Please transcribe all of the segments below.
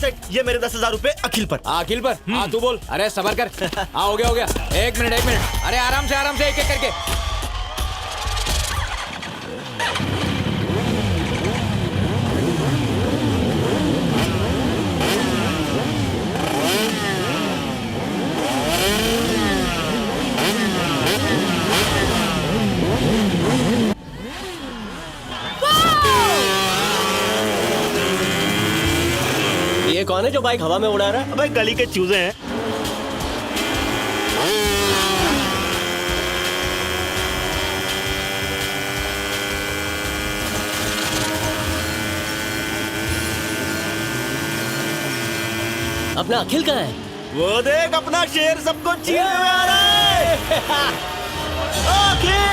Set ये मेरे 10,000 रुपए अखिल पर। अखिल पर? हाँ तू बोल। अरे सबर कर। हाँ हो गया। एक मिनट। अरे आराम से एक एक करके। ये कौन है जो बाइक हवा में उड़ा रहा है? अबे गली के चूजे हैं। अपना अखिल कहाँ है? वो देख अपना शेर सबको चीरने में आ रहा है। अखिल!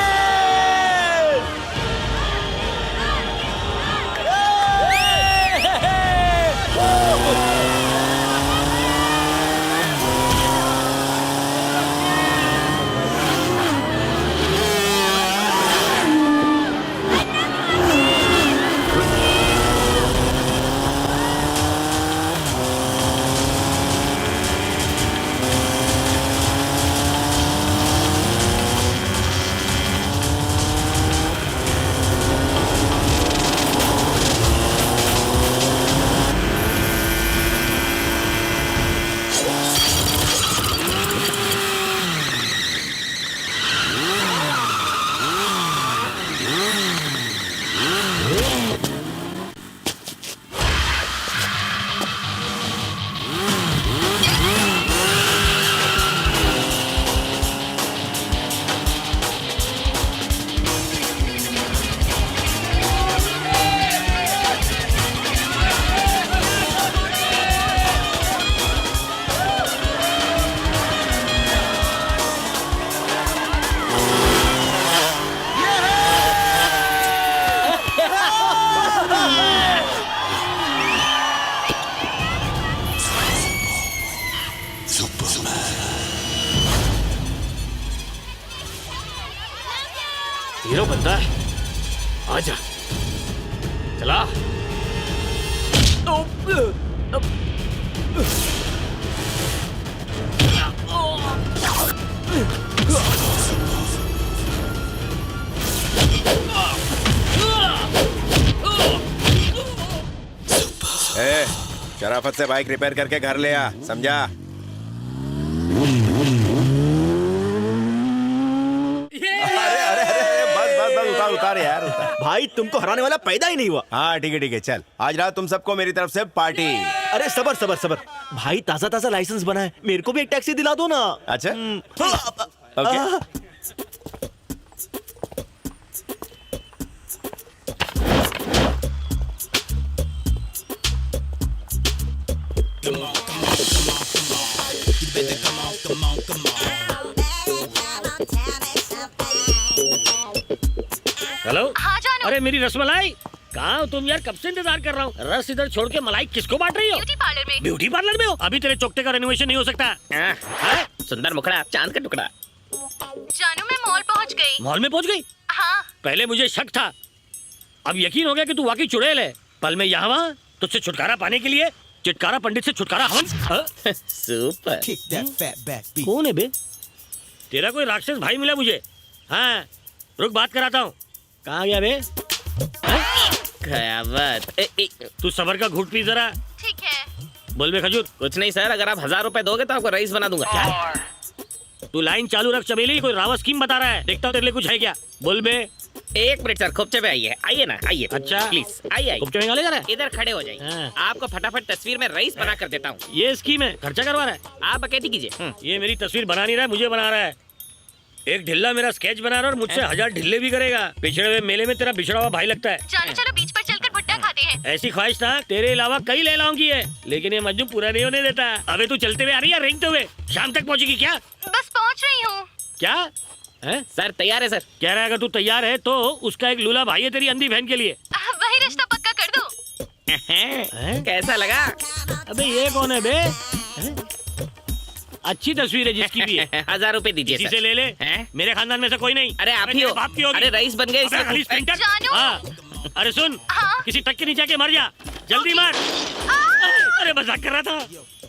हीरो बनता है। आजा चला। शराफत से बाइक रिपेयर करके घर ले आ, समझा? उतार यार उतार। भाई तुमको हराने वाला पैदा ही नहीं हुआ। हाँ ठीक है चल, आज रात तुम सबको मेरी तरफ से पार्टी। अरे सबर भाई, ताजा लाइसेंस बना है, मेरे को भी एक टैक्सी दिला दो ना। अच्छा ओके। हेलो। हाँ जानू। अरे मेरी रसमलाई कहाँ हो तुम यार? कब से इंतजार कर रहा हूँ। रस इधर छोड़ के मलाई किसको बांट रही हो? ब्यूटी पार्लर में। ब्यूटी पार्लर में हो? अभी तेरे चोकटे का रेनोवेशन नहीं हो सकता। सुंदर मुखड़ा, चांद का टुकड़ा। जानू मैं मॉल पहुँच गई। मॉल में पहुँच गई? हाँ। पहले मुझे शक था, अब यकीन हो गया कि तू वाकई चुड़ैल है। पल में यहाँ वहाँ तुझसे छुटकारा पाने के लिए चिटकारा पंडित से छुटकारा हम। सुपर। कौन है बे? तेरा कोई राक्षस भाई मिला मुझे। हाँ रुक बात कराता हूँ। कहाँ गया बे? कयामत। तू सबर का घूट पी जरा। ठीक है। बोल बे खजूर। कुछ नहीं सर, अगर आप 1000 रुपए दोगे तो आपको रईस बना दूंगा। क्या? तू लाइन चालू रख चमेली, कोई रावा स्कीम बता रहा है। देखता हूँ तेरे लिए कुछ है क्या। बोल बे। एक मिनट सर, खोपचे पे आइए ना आइए। अच्छा प्लीज आइए। खोपचे में गाले जा रहा है? इधर खड़े हो जाइए। हाँ। आपको फटाफट तस्वीर में रईस बना कर देता हूँ। ये स्कीम है, खर्चा करवा रहा है। आप बकैती कीजिए। ये मेरी तस्वीर बना नहीं रहा है, मुझे बना रहा है। एक ढिल्ला मेरा स्केच बना रहा है और मुझसे 1000 ढिल्ले भी करेगा। पिछड़े हुए मेले में तेरा बिछड़ा हुआ भाई लगता है। जानू चलो बीच पर चलकर भुट्टा खाते हैं। ऐसी ख्वाहिश था तेरे अलावा कई लैलाओं की है, लेकिन ये मजनू पूरा नहीं होने देता। अबे तू चलते हुए आ रही है, रेंगते हुए शाम तक पहुंचेगी क्या? बस पहुंच रही हूँ। क्या है? सर तैयार है सर। कह रहा है अगर तू तैयार है तो उसका एक लूला भाई है तेरी अंधी बहन के लिए। वही रिश्ता पक्का कर दो। कैसा लगा? अबे ये कौन है बे? अच्छी तस्वीर है जिसकी भी है। 1000 रुपए दीजिए किसी सर। से ले ले। मेरे खानदान में से कोई नहीं। अरे आप ही हो। बाप की होगी। अरे रईस बन गए अबे खाली स्प्रिंटर। जानू। हाँ। अरे सुन, हाँ? किसी ट्रक के नीचे आके मर जा, जल्दी मर। अरे मजाक कर रहा था।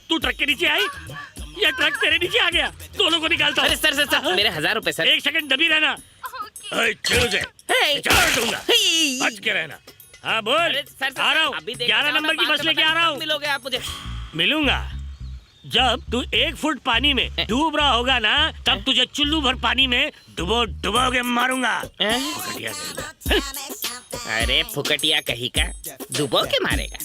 तू ट्रक के नीचे आई या ट्रक तेरे नीचे आ गया? दोनों को निकालता अरे हूँ। सर सर सर मेरे 1000 रुपए सर। एक सेकंड दबी रहना। चलो से हे! चार दूंगा। हे! बच के रहना। हाँ बोल। अरे सर सर आ रहा हूँ। अभी देख 11 नंबर की बस लेके आ रहा हूँ। मिलोगे आप मुझे? मिलूंगा जब तू 1 फुट पानी में डूब रहा होगा ना, तब तुझे चुल्लू भर पानी में डुबो डुबो के मारूंगा। फुकटिया कहेगा। अरे फुकटिया कहीं का डुबो के मारेगा।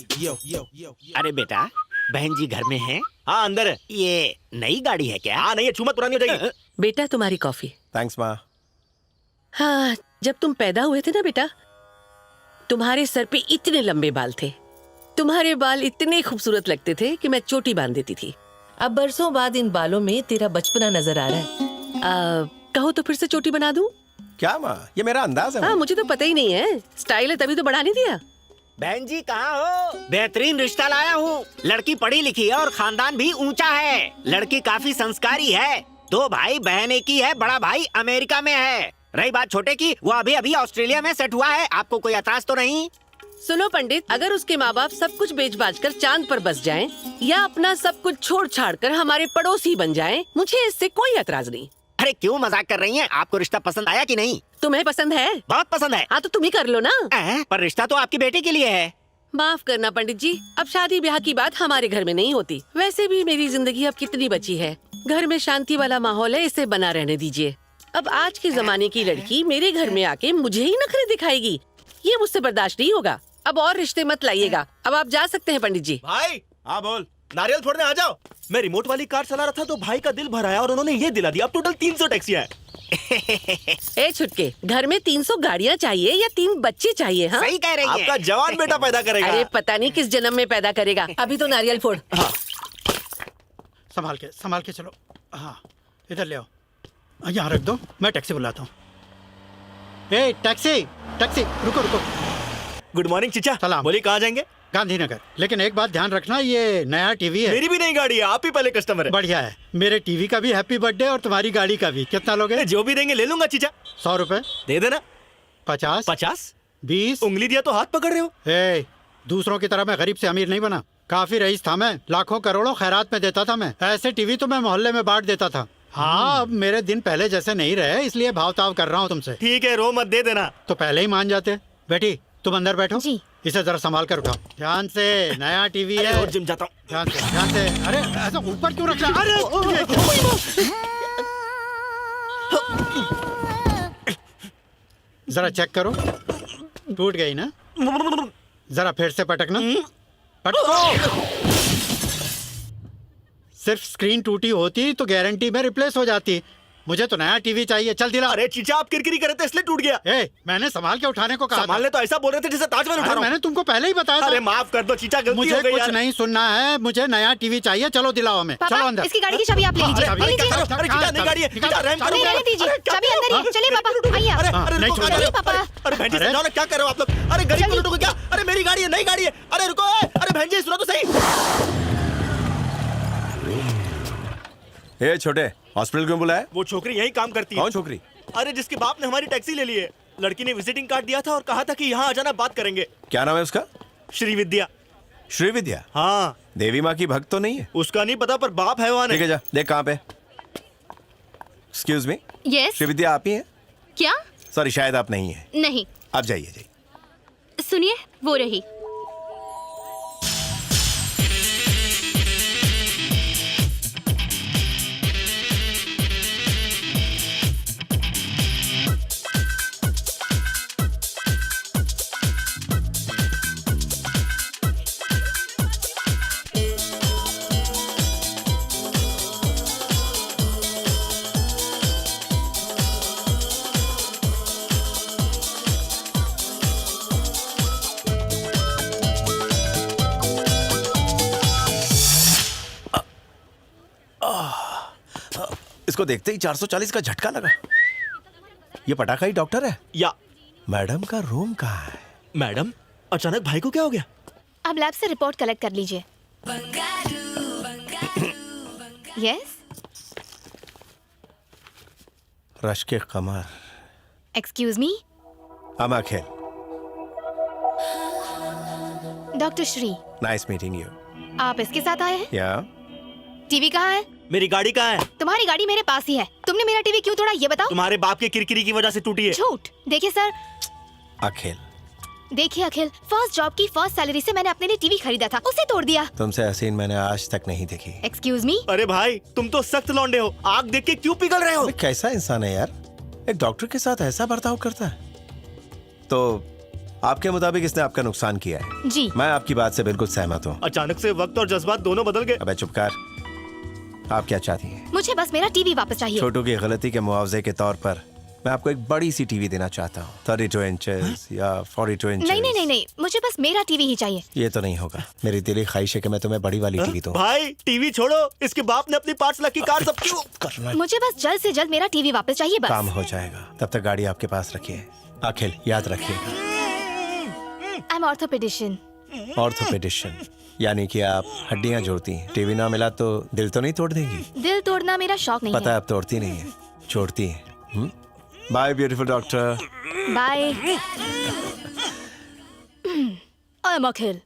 अरे बेटा, बहन जी घर में हैं? हाँ अंदर है। ये नई गाड़ी है क्या? हाँ नहीं, अच्छी मत पुरानी हो जाएगी। बेटा तुम्हारी कॉफी। थैंक्स माँ। हाँ, जब तुम पैदा हुए थे ना बेटा, तुम्हारे सर पे इतने लंबे बाल थे, तुम्हारे बाल इतने खूबसूरत लगते थे कि मैं चोटी बांध देती थी। अब बरसों बाद इन बालों में तेरा बचपना नजर आ रहा है। कहो तो फिर से चोटी बना दूं? क्या माँ, ये मेरा अंदाज है। हाँ, मुझे तो पता ही नहीं है, स्टाइल है तभी तो बढ़ा नहीं दिया। बहन जी कहाँ हो? बेहतरीन रिश्ता लाया हूँ। लड़की पढ़ी लिखी है और खानदान भी ऊंचा है। लड़की काफी संस्कारी है। 2 भाई बहन एक ही है, बड़ा भाई अमेरिका में है। रही बात छोटे की, वो अभी अभी ऑस्ट्रेलिया में सेट हुआ है। आपको कोई एतराज तो नहीं? सुनो पंडित, अगर उसके माँ बाप सब कुछ बेच बाच कर चांद पर बस जाएं, या अपना सब कुछ छोड़ छाड़ कर हमारे पड़ोसी बन जाएं, मुझे इससे कोई एतराज नहीं। अरे क्यों मजाक कर रही हैं? आपको रिश्ता पसंद आया कि नहीं? तुम्हें पसंद है? बहुत पसंद है। हाँ तो तुम ही कर लो ना। पर रिश्ता तो आपकी बेटी के लिए है। माफ करना पंडित जी, अब शादी ब्याह की बात हमारे घर में नहीं होती। वैसे भी मेरी जिंदगी अब कितनी बची है, घर में शांति वाला माहौल है, इसे बना रहने दीजिए। अब आज के जमाने की लड़की मेरे घर में आके मुझे ही नखरे दिखाएगी, ये मुझसे बर्दाश्त नहीं होगा। अब और रिश्ते मत लाइएगा, अब आप जा सकते हैं पंडित जी। भाई हाँ बोल। नारियल फोड़ने आ जाओ। मैं रिमोट वाली कार चला रहा था तो भाई का दिल भर आया और उन्होंने ये दिला दिया। अब टोटल 300 टैक्सियां हैं। ए छुटके, घर में 300 गाड़ियाँ चाहिए या 3 बच्चे चाहिए? हाँ सही कह रही है। आपका जवान बेटा पैदा करेगा। अरे पता नहीं किस जन्म में पैदा करेगा। अभी तो नारियल फोड़। संभाल के चलो। हाँ इधर ले आओ, यहाँ रख दो, मैं टैक्सी बुलाता हूँ। ए टैक्सी टैक्सी, रुको रुको। गुड मॉर्निंग चिचा। सलाम। बोलिए कहाँ जाएंगे? गांधीनगर। लेकिन एक बात ध्यान रखना, ये नया टीवी है। मेरी भी नई गाड़ी है, आप ही पहले कस्टमर है। बढ़िया है। मेरे टीवी का भी हैप्पी बर्थडे और तुम्हारी गाड़ी का भी। कितना लोगे? जो भी देंगे ले लूंगा चिचा। 100 रुपए। दे देना। 50 50 20। उंगली दिया तो हाथ पकड़ रहे हो। ए, दूसरों की तरह मैं गरीब से अमीर नहीं बना। काफी रईस था मैं, लाखों करोड़ों खैरात में देता था मैं। ऐसे टीवी तो मैं मोहल्ले में बांट देता था। हाँ, अब मेरे दिन पहले जैसे नहीं रहे, इसलिए भाव ताव कर रहा हूँ तुमसे। ठीक है, रो मत, दे देना। तो पहले ही मान जाते। बेटी तुम अंदर बैठो जी। इसे जरा संभाल कर उठाओ। ध्यान से, नया टीवी है। और जिम जाता हूँ। ध्यान से। अरे ऐसा ऊपर क्यों रख रहा? अरे जरा चेक करो, टूट गई ना? जरा फिर से पटकना। पटको। सिर्फ स्क्रीन टूटी होती तो गारंटी में रिप्लेस हो जाती। मुझे तो नया टीवी चाहिए, चल दिला। अरे चीचा, आप किरकिरी करे थे इसलिए टूट गया। ए, मैंने संभाल के उठाने को कहा। संभालने तो ऐसा बोल रहे थे जैसे ताजमहल उठा रहा हूं। मैंने तुमको पहले ही बताया था। अरे माफ कर दो चीचा, गलती मुझे हो गई कुछ यार। नहीं सुनना है, मुझे नया टीवी चाहिए। चलो दिलाओ हमें। पापा, चलो अंदर। इसकी गाड़ी की चाबी आप ले लीजिए। अरे, ले लीजिए। अरे चीचा, नई गाड़ी है। चीचा, रहम करो। नहीं रहने दीजिए, चाबी अंदर ही है। चलिए पापा, आइए अरे आप। अरे नहीं रुको, छोड़ना। अरे, पापा। अरे बहन जी अरे। समझाओ ना, क्या कर रहे हो आप लोग? अरे गरीब को लूटोगे क्या? अरे मेरी गाड़ी है, नई गाड़ी है। अरे रुको, अरे बहन जी सुनो तो सही। ए छोटे, हॉस्पिटल क्यों बुलाया? वो छोकरी यही काम करती है। कौन छोकरी? अरे जिसके बाप ने हमारी टैक्सी ले ली है। लड़की ने विजिटिंग कार्ड दिया था और कहा था कि यहाँ आ जाना, बात करेंगे। क्या नाम है उसका? श्री विद्या। श्री विद्या? हाँ, देवी माँ की भक्त तो नहीं है? उसका नहीं पता पर बाप है वहाँ। ठीक है, जा देख कहाँ पे। Excuse me, yes. Shri Vidya आप ही हैं? क्या? सॉरी, शायद आप नहीं हैं। नहीं। आप जाइए। सुनिए, वो रही। इसको देखते ही 440 का झटका लगा। ये पटाखा ही डॉक्टर है या मैडम का रूम कहाँ है? मैडम, अचानक भाई को क्या हो गया? आप लैब से रिपोर्ट कलेक्ट कर लीजिए। यस। रश के कमर। एक्सक्यूज मी, अमा खेल। Doctor Shri. Nice meeting you. आप इसके साथ आए हैं? या टीवी कहाँ है? मेरी गाड़ी कहाँ है? तुम्हारी गाड़ी मेरे पास ही है। तुमने मेरा टीवी क्यों तोड़ा ये बताओ। तुम्हारे बाप के किरकिरी की वजह से टूटी है। झूठ। देखिए सर, अखिल, देखिए अखिल, फर्स्ट जॉब की फर्स्ट सैलरी से मैंने अपने लिए टीवी खरीदा था, उसे तोड़ दिया। तुमसे हसीन मैंने आज तक नहीं देखी। Excuse me. अरे भाई तुम तो सख्त लौंडे हो, आग देख के क्यों पिघल रहे हो? अबे कैसा इंसान है यार, एक डॉक्टर के साथ ऐसा बर्ताव करता है। तो आपके मुताबिक इसने आपका नुकसान किया है। जी। मैं आपकी बात से बिल्कुल सहमत हूँ। अचानक से वक्त और जज्बात दोनों बदल गए। अबे चुप कर, आप क्या चाहती हैं? मुझे बस मेरा टीवी वापस चाहिए। छोटू की गलती के मुआवजे के तौर पर मैं आपको एक बड़ी सी टीवी देना चाहता हूँ, 32 इंचेस या 42 इंचेस। नहीं नहीं नहीं नहीं, मुझे बस मेरा टीवी ही चाहिए। ये तो नहीं होगा। मेरी दिली ख्वाहिश है कि मैं तुम्हें बड़ी वाली टीवी दूँ। भाई टीवी छोड़ो, इसके बाप ने अपनी 5 लाख की कार सब क्यों करना मुझे बस जल्द से जल्द मेरा टीवी वापस चाहिए बस। काम हो जाएगा, तब तक गाड़ी आपके पास रखिए। अखिल याद रखिएगा, आई एम ऑर्थोपेडिशियन। ऑर्थोपेडिशियन यानी कि आप हड्डियां जोड़ती हैं। टीवी ना मिला तो दिल तो नहीं तोड़ देंगी? दिल तोड़ना मेरा शौक नहीं पता है है। आप तोड़ती नहीं है, छोड़ती हैं। Bye beautiful doctor. Bye. I am Akhil.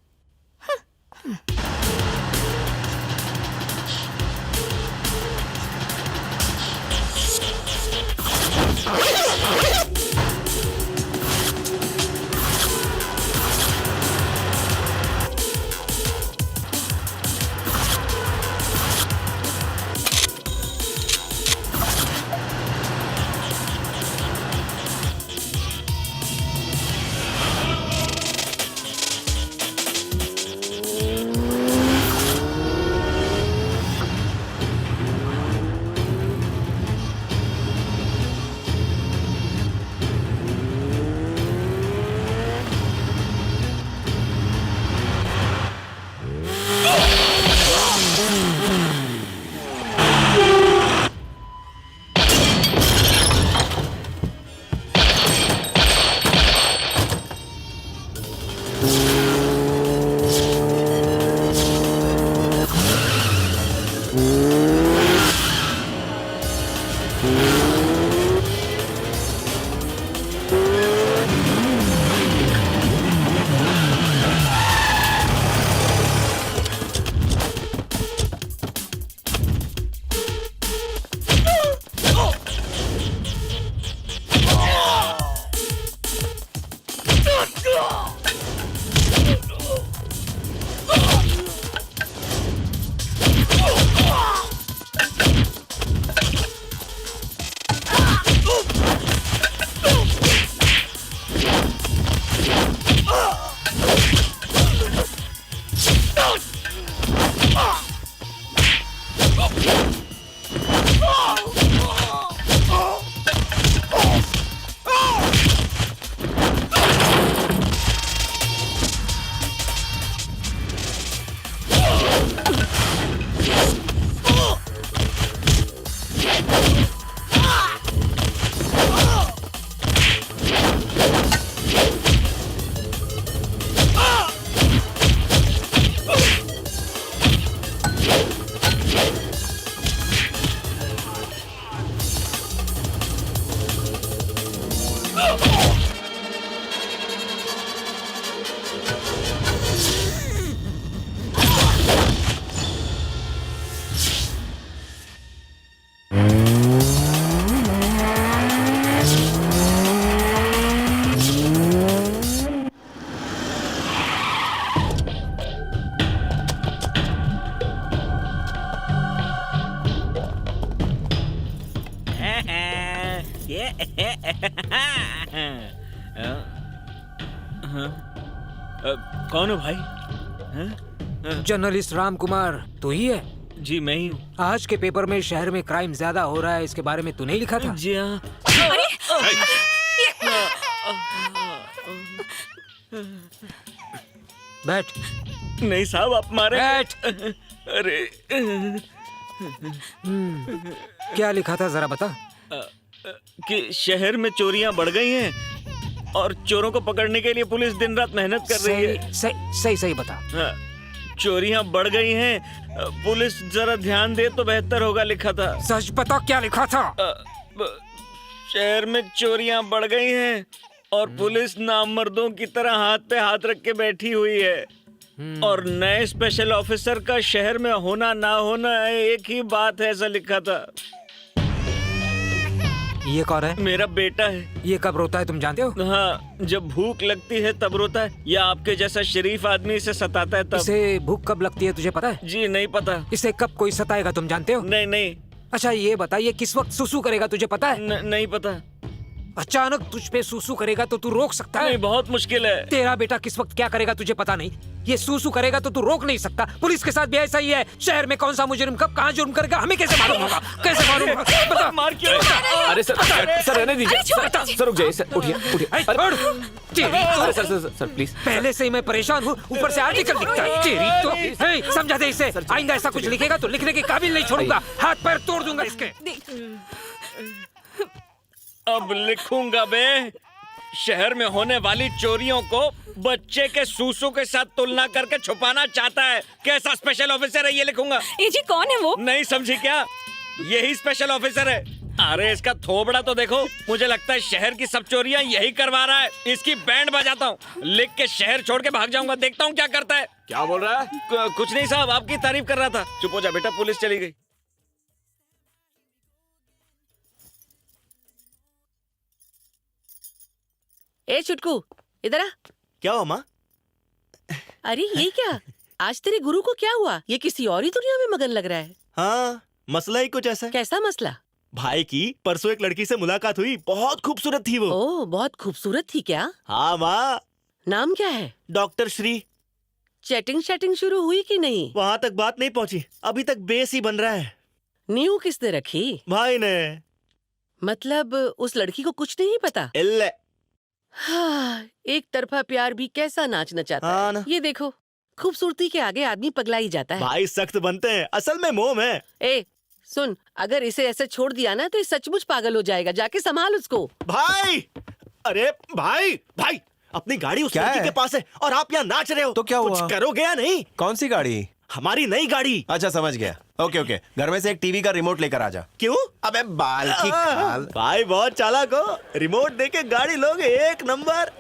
कौन हो भाई? जर्नलिस्ट राम कुमार तू ही है? जी मैं ही हूँ। आज के पेपर में शहर में क्राइम ज्यादा हो रहा है, इसके बारे में तूने लिखा था? जी हाँ। बैठ। नहीं साहब आप मारे। बैठ। अरे क्या लिखा था जरा बता। कि शहर में चोरियां बढ़ गई हैं और चोरों को पकड़ने के लिए पुलिस दिन रात मेहनत कर रही है। सही सही बता। हाँ, चोरियां बढ़ गई हैं, पुलिस जरा ध्यान दे तो बेहतर होगा लिखा था। सच बता क्या लिखा था। शहर में चोरियां बढ़ गई हैं और पुलिस नामर्दों की तरह हाथ पे हाथ रख के बैठी हुई है। और नए स्पेशल ऑफिसर का शहर में होना ना होना एक ही बात है, ऐसा लिखा था। ये कौन है? मेरा बेटा है। ये कब रोता है तुम जानते हो? हाँ, जब भूख लगती है तब रोता है, या आपके जैसा शरीफ आदमी इसे सताता है तब। इसे भूख कब लगती है तुझे पता है? जी नहीं पता। इसे कब कोई सताएगा तुम जानते हो? नहीं नहीं। अच्छा ये बता, ये किस वक्त सुसु करेगा तुझे पता है? नहीं पता। अचानक तुझ पे सुसु करेगा तो तू रोक सकता है? नहीं, बहुत मुश्किल है। तेरा बेटा किस वक्त क्या करेगा तुझे पता नहीं। ये सुसु करेगा तो तू रोक नहीं सकता। पुलिस के साथ भी ऐसा ही है। शहर में कौन सा मुजरिम कब कहाँ जुर्म करेगा हमें कैसे मालूम होगा? कैसे मालूम होगा? बता। मार क्यों? अरे सर रहने दीजिए। सर रुक जाइए सर, उठिए उठिए। अरे सर प्लीज। पहले से ही मैं परेशान हूँ, ऊपर से आर्टिकल लिखता है। तेरी तो हे, समझा दे इसे। आइंदा ऐसा कुछ लिखेगा तो लिखने के काबिल नहीं छोड़ूंगा, हाथ पैर तोड़ दूंगा इसके। अब लिखूंगा बे। शहर में होने वाली चोरियों को बच्चे के सूसू के साथ तुलना करके छुपाना चाहता है। कैसा स्पेशल ऑफिसर है ये लिखूंगा। ये जी कौन है वो? नहीं समझी क्या? यही स्पेशल ऑफिसर है। अरे इसका थोबड़ा तो देखो। मुझे लगता है शहर की सब चोरियां यही करवा रहा है। इसकी बैंड बजाता हूँ, लिख के शहर छोड़ के भाग जाऊंगा। देखता हूँ क्या करता है। क्या बोल रहा है? कुछ नहीं साहब, आपकी तारीफ कर रहा था। चुप हो जा बेटा, पुलिस चली गई। ए चुटकू, इधर आ। क्या हुआ माँ? अरे ये क्या? आज तेरे गुरु को क्या हुआ? ये किसी और ही दुनिया में मगन लग रहा है। हाँ, मसला ही कुछ ऐसा है। कैसा मसला? भाई की परसों एक लड़की से मुलाकात हुई, बहुत खूबसूरत थी वो। ओह, बहुत खूबसूरत थी क्या? हाँ माँ। नाम क्या है? डॉक्टर श्री। चैटिंग शुरू हुई कि नहीं? वहाँ तक बात नहीं पहुँची, अभी तक बेस ही बन रहा है। नींव किसने रखी? भाई ने। मतलब उस लड़की को कुछ नहीं पता? इल्ले। हाँ, एक तरफा प्यार भी कैसा नाच नचाता हाँ है। ना। ये देखो, खूबसूरती के आगे आदमी पगला ही जाता है। भाई सख्त बनते हैं, असल में मोह है। ए सुन, अगर इसे ऐसे छोड़ दिया ना तो ये सचमुच पागल हो जाएगा। जाके संभाल उसको। भाई, अरे भाई अपनी गाड़ी उस क्या लड़की है? के पास है और आप यहाँ नाच रहे हो। तो क्या हुआ? कुछ करोगे या नहीं? कौन सी गाड़ी? हमारी नई गाड़ी। अच्छा समझ गया। ओके, घर में से एक टीवी का रिमोट लेकर आ जा। क्यों? अबे बाल की खाल। भाई बहुत चालाक हो, रिमोट देके गाड़ी लोगे एक नंबर।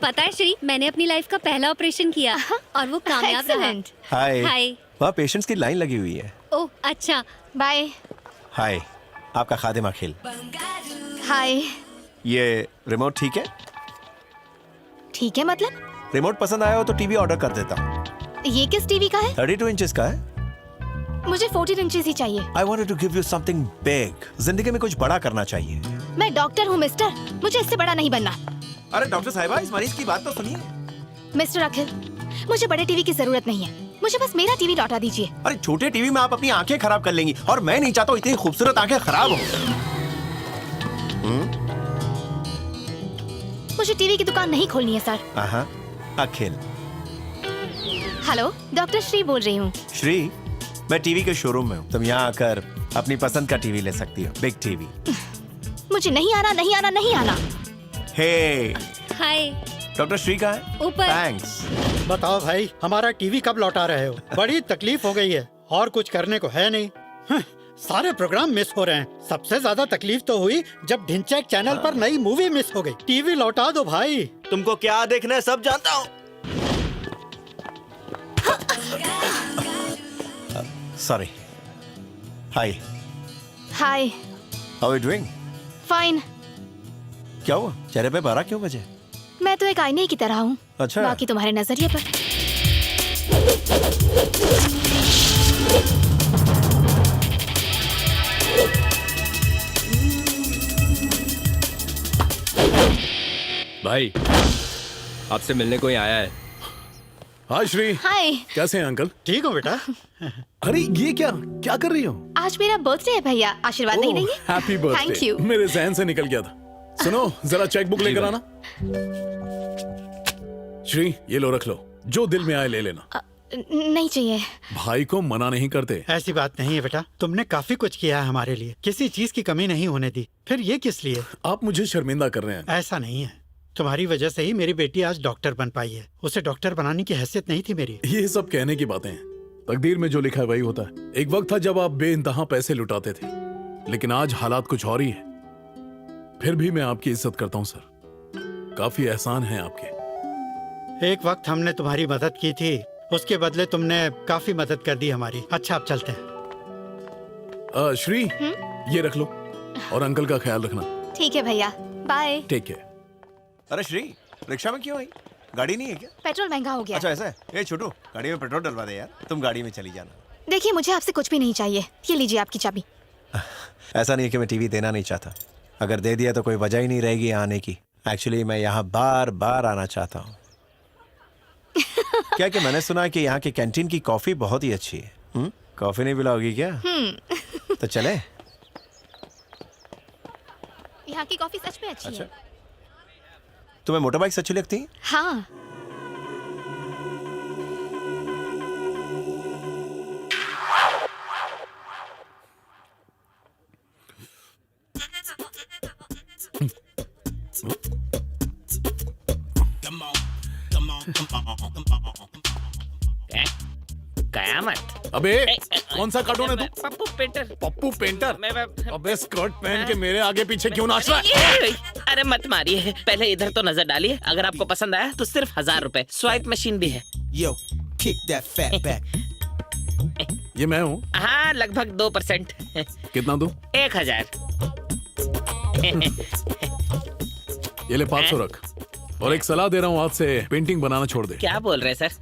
पता है श्री, मैंने अपनी लाइफ का पहला ऑपरेशन किया और वो कामयाब रहा। हाय। हाय। वहाँ पेशेंट्स की लाइन लगी हुई है। ओह अच्छा, बाय। हाय, आपका खादिम अखिल। हाय। ये रिमोट ठीक है? ठीक है मतलब? रिमोट पसंद आया हो तो टीवी ऑर्डर कर देता हूँ। ये किस टीवी का है? 32 इंचेस का है। मुझे 14 इंचेस ही चाहिए। I wanted to give you something big. जिंदगी में कुछ बड़ा करना चाहिए। मैं डॉक्टर हूँ मिस्टर, मुझे इससे बड़ा नहीं बनना। अरे डॉक्टर साहिबा, इस मरीज की बात तो सुनिए। मिस्टर अखिल, मुझे बड़े टीवी की जरूरत नहीं है। मुझे बस मेरा टीवी लौटा दीजिए। अरे छोटे टीवी में आप अपनी आंखें खराब कर लेंगी और मैं नहीं चाहता हूँ इतनी खूबसूरत आंखें खराब हो। मुझे टीवी की दुकान नहीं खोलनी है सर। हाँ, अखिल। हेलो, डॉक्टर श्री बोल रही हूँ। श्री, मैं टीवी के शोरूम में हूँ। तुम यहाँ आकर अपनी पसंद का टीवी ले सकती हो, बिग टीवी। मुझे नहीं आना। हे, हाय। डॉक्टर श्री कहाँ है? ऊपर। थैंक्स। बताओ भाई, हमारा टीवी कब लौटा रहे हो? बड़ी तकलीफ हो गई है और कुछ करने को है नहीं। सारे प्रोग्राम मिस हो रहे हैं। सबसे ज्यादा तकलीफ तो हुई जब ढिंचैक चैनल पर नई मूवी मिस हो गई। टीवी लौटा दो भाई। तुमको क्या देखना है सब जानता हूँ। Sorry. Hi. Hi. How are you doing? Fine. क्या हुआ? चेहरे पे 12 क्यों बजे? मैं तो एक आईने की तरह हूँ। अच्छा। बाकी तुम्हारे नजरिए पर। भाई, आपसे मिलने कोई आया है। हाय श्री। हाय। कैसे हैं अंकल? ठीक हो बेटा। अरे ये क्या कर रही हो? आज मेरा बर्थडे है भैया, आशीर्वाद नहीं देंगे? Happy birthday. Thank you. मेरे जहन से निकल गया था। सुनो, जरा चेक बुक लेकर आना। श्री, ये लो, रख लो, जो दिल में आए ले लेना। नहीं चाहिए। भाई को मना नहीं करते। ऐसी बात नहीं है बेटा, तुमने काफी कुछ किया है हमारे लिए, किसी चीज की कमी नहीं होने दी। फिर ये किस लिए? आप मुझे शर्मिंदा कर रहे हैं। ऐसा नहीं है, तुम्हारी वजह से ही मेरी बेटी आज डॉक्टर बन पाई है। उसे डॉक्टर बनाने की हैसियत नहीं थी मेरी। ये सब कहने की बातें हैं। तकदीर में जो लिखा है वही होता है। एक वक्त था जब आप बेइंतहा पैसे लुटाते थे, लेकिन आज हालात कुछ और ही है। फिर भी मैं आपकी इज्जत करता हूँ सर। काफी एहसान है आपके। एक वक्त हमने तुम्हारी मदद की थी, उसके बदले तुमने काफी मदद कर दी हमारी। अच्छा अब चलते हैं। श्री ये रख लो और अंकल का ख्याल रखना। ठीक है भैया, बाय। ठीक है। अरे श्री, रिक्शा में क्यों आई? गाड़ी नहीं है क्या? पेट्रोल महंगा हो गया। अच्छा ऐसा है? ए छोटू, गाड़ी में पेट्रोल डलवा दे यार, तुम गाड़ी में चली जाना। देखिए मुझे आपसे कुछ भी नहीं चाहिए, ये लीजिए आपकी चाबी। ऐसा नहीं है कि मैं टीवी देना नहीं चाहता, अगर दे दिया तो कोई वजह ही नहीं रहेगी आने की। एक्चुअली मैं यहाँ बार बार आना चाहता हूँ। क्या कि मैंने सुना कि यहाँ की कैंटीन की कॉफी बहुत ही अच्छी है। कॉफी नहीं पिलाओगी क्या? तो चले। यहाँ की कॉफी सच में अच्छी है। तुम्हें मोटर बाइक अच्छी लगती है? हाँ। कयामत। अबे कौन सा कार्टून है तू? पप्पू पेंटर। पप्पू पेंटर? अबे स्कर्ट पहन के मेरे आगे पीछे क्यों नाच रहा है? अरे मत मारिए, पहले इधर तो नजर डालिए, अगर आपको पसंद आया तो सिर्फ 1000 रुपए। स्वाइप मशीन भी है। Yo, kick that fat back. ये मैं हूँ। हाँ लगभग 2%। कितना दूं? 1000। ये ले 500 रख, और एक सलाह दे रहा हूँ, आज से पेंटिंग बनाना छोड़ दे। क्या बोल रहे सर?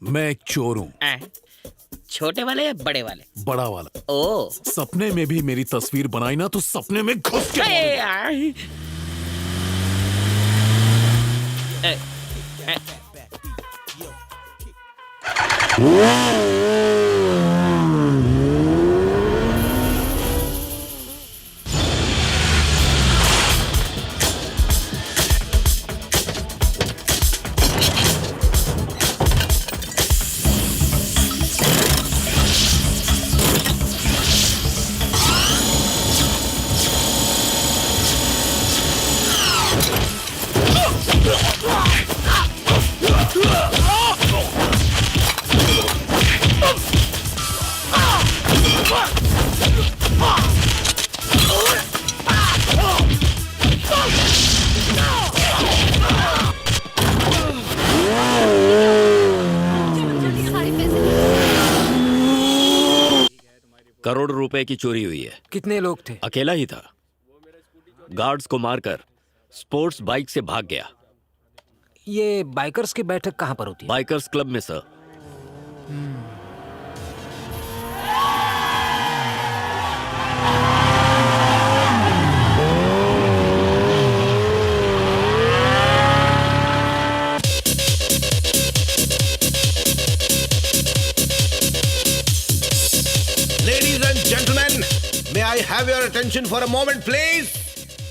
मैं एक चोर हूँ। छोटे वाले या बड़े वाले? बड़ा वाला। ओ। सपने में भी मेरी तस्वीर बनाई ना तो सपने में घुस के करोड़ रुपए की चोरी हुई है। कितने लोग थे? अकेला ही था। गार्ड्स को मारकर स्पोर्ट्स बाइक से भाग गया। ये बाइकर्स की बैठक कहाँ पर होती है? बाइकर्स क्लब में sir. Ladies and gentlemen, may I have your attention for a moment, please?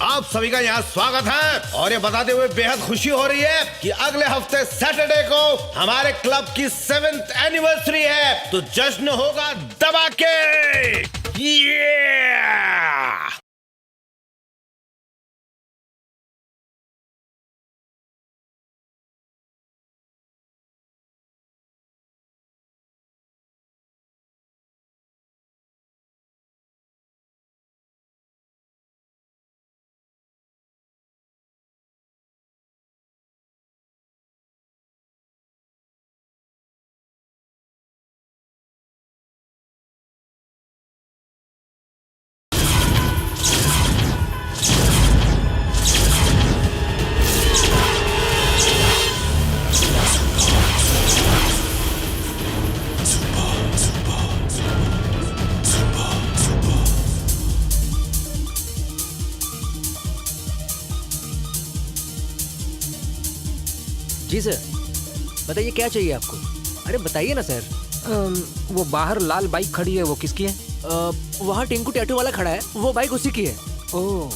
आप सभी का यहाँ स्वागत है और ये बताते हुए बेहद खुशी हो रही है कि अगले हफ्ते सैटरडे को हमारे क्लब की 7th एनिवर्सरी है, तो जश्न होगा दबा के। जी सर, बताइए क्या चाहिए आपको? अरे बताइए ना सर। वो बाहर लाल बाइक खड़ी है, वो किसकी है? वहाँ टिंकू टैटू वाला खड़ा है, वो बाइक उसी की है। ओह,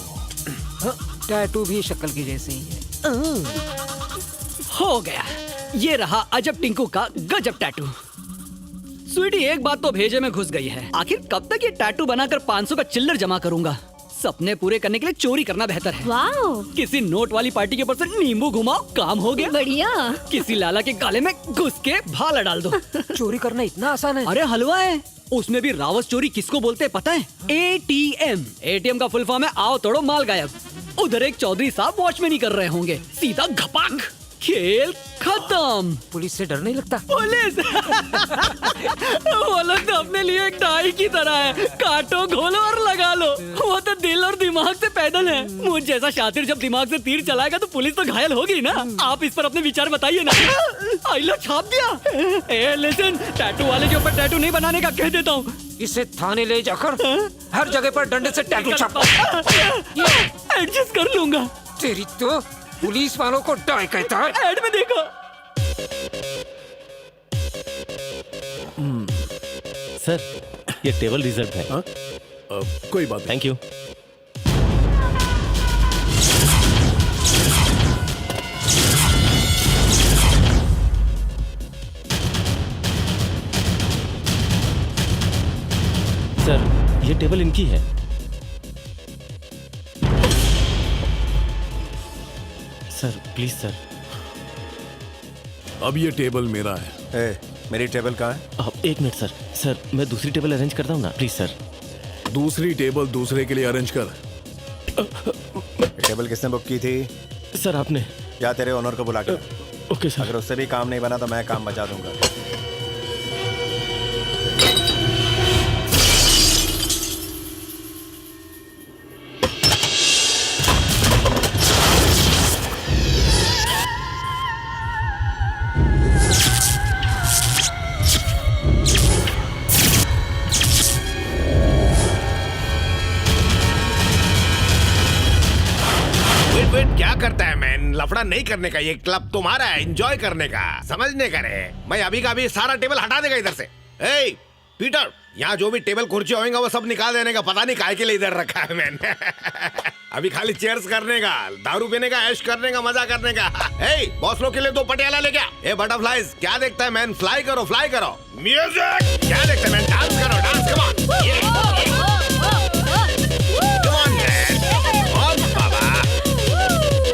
टैटू भी शक्ल की जैसे ही है। हो गया, ये रहा अजब टिंकू का गजब टैटू। स्वीटी एक बात तो भेजे में घुस गई है, आखिर कब तक ये टैटू बनाकर 500 का चिल्लर जमा करूंगा? सपने पूरे करने के लिए चोरी करना बेहतर है। वाओ! किसी नोट वाली पार्टी के ऊपर से नींबू घुमाओ, काम हो गया। बढ़िया। किसी लाला के गाले में घुस के भाला डाल दो। चोरी करना इतना आसान है? अरे हलवा है, उसमें भी रावस चोरी किसको बोलते हैं पता है? ATM। ATM का फुल फॉर्म है आओ तोड़ो माल गायब। उधर एक चौधरी साहब वॉचमैन ही कर रहे होंगे, सीधा घपाक। खेल खत्म। पुलिस से डर नहीं लगता? पुलिस वो लोग तो अपने लिए एक डाई की तरह है, काटो घोलो और लगा लो। वो तो दिल और दिमाग से पैदल है। मुझ जैसा शातिर जब दिमाग से तीर चलाएगा तो पुलिस तो घायल होगी ना। आप इस पर अपने विचार बताइए ना। आइलो छाप दिया। ए लिसन, टैटू वाले के ऊपर टैटू नहीं बनाने का कह देता हूँ। इसे थाने ले जाकर हर जगह पर डंडे से टैटू छापो। एडजस्ट कर लूंगा। तेरी तो पुलिस वालों को डाई कहता है। एड में देखो। सर, ये टेबल रिजर्व है। कोई बात नहीं। Thank you. सर, ये टेबल इनकी है। Sir please sir. अब ये टेबल मेरा है। मेरी टेबल कहाँ है? एक मिनट सर। सर मैं दूसरी टेबल अरेंज करता हूँ ना, प्लीज सर। दूसरी टेबल दूसरे के लिए अरेंज कर। टेबल किसने बुक की थी? सर आपने। या तेरे ओनर को बुला के। Okay sir. अगर उससे भी काम नहीं बना तो मैं काम बचा दूंगा। क्या करता है मैन? लफड़ा नहीं करने का, ये क्लब तुम्हारा है, एंजॉय करने का, समझने का रे। मैं अभी का अभी सारा टेबल हटा देगा इधर से। ए पीटर, यहाँ जो भी टेबल कुर्सी होंगे वो सब निकाल देने का। पता नहीं काहे के लिए इधर रखा है मैन। अभी खाली चेयर्स करने का, दारू पीने का, ऐश करने का, मजा करने का। ए बॉस लोग के लिए 2 पटियाला ले गया। ए बटरफ्लाइज, क्या देखता है मैन? फ्लाई करो, फ्लाई करो। म्यूजिक, क्या देखता है मैन? डांस करो, dance, come on. Come on man, on बाबा,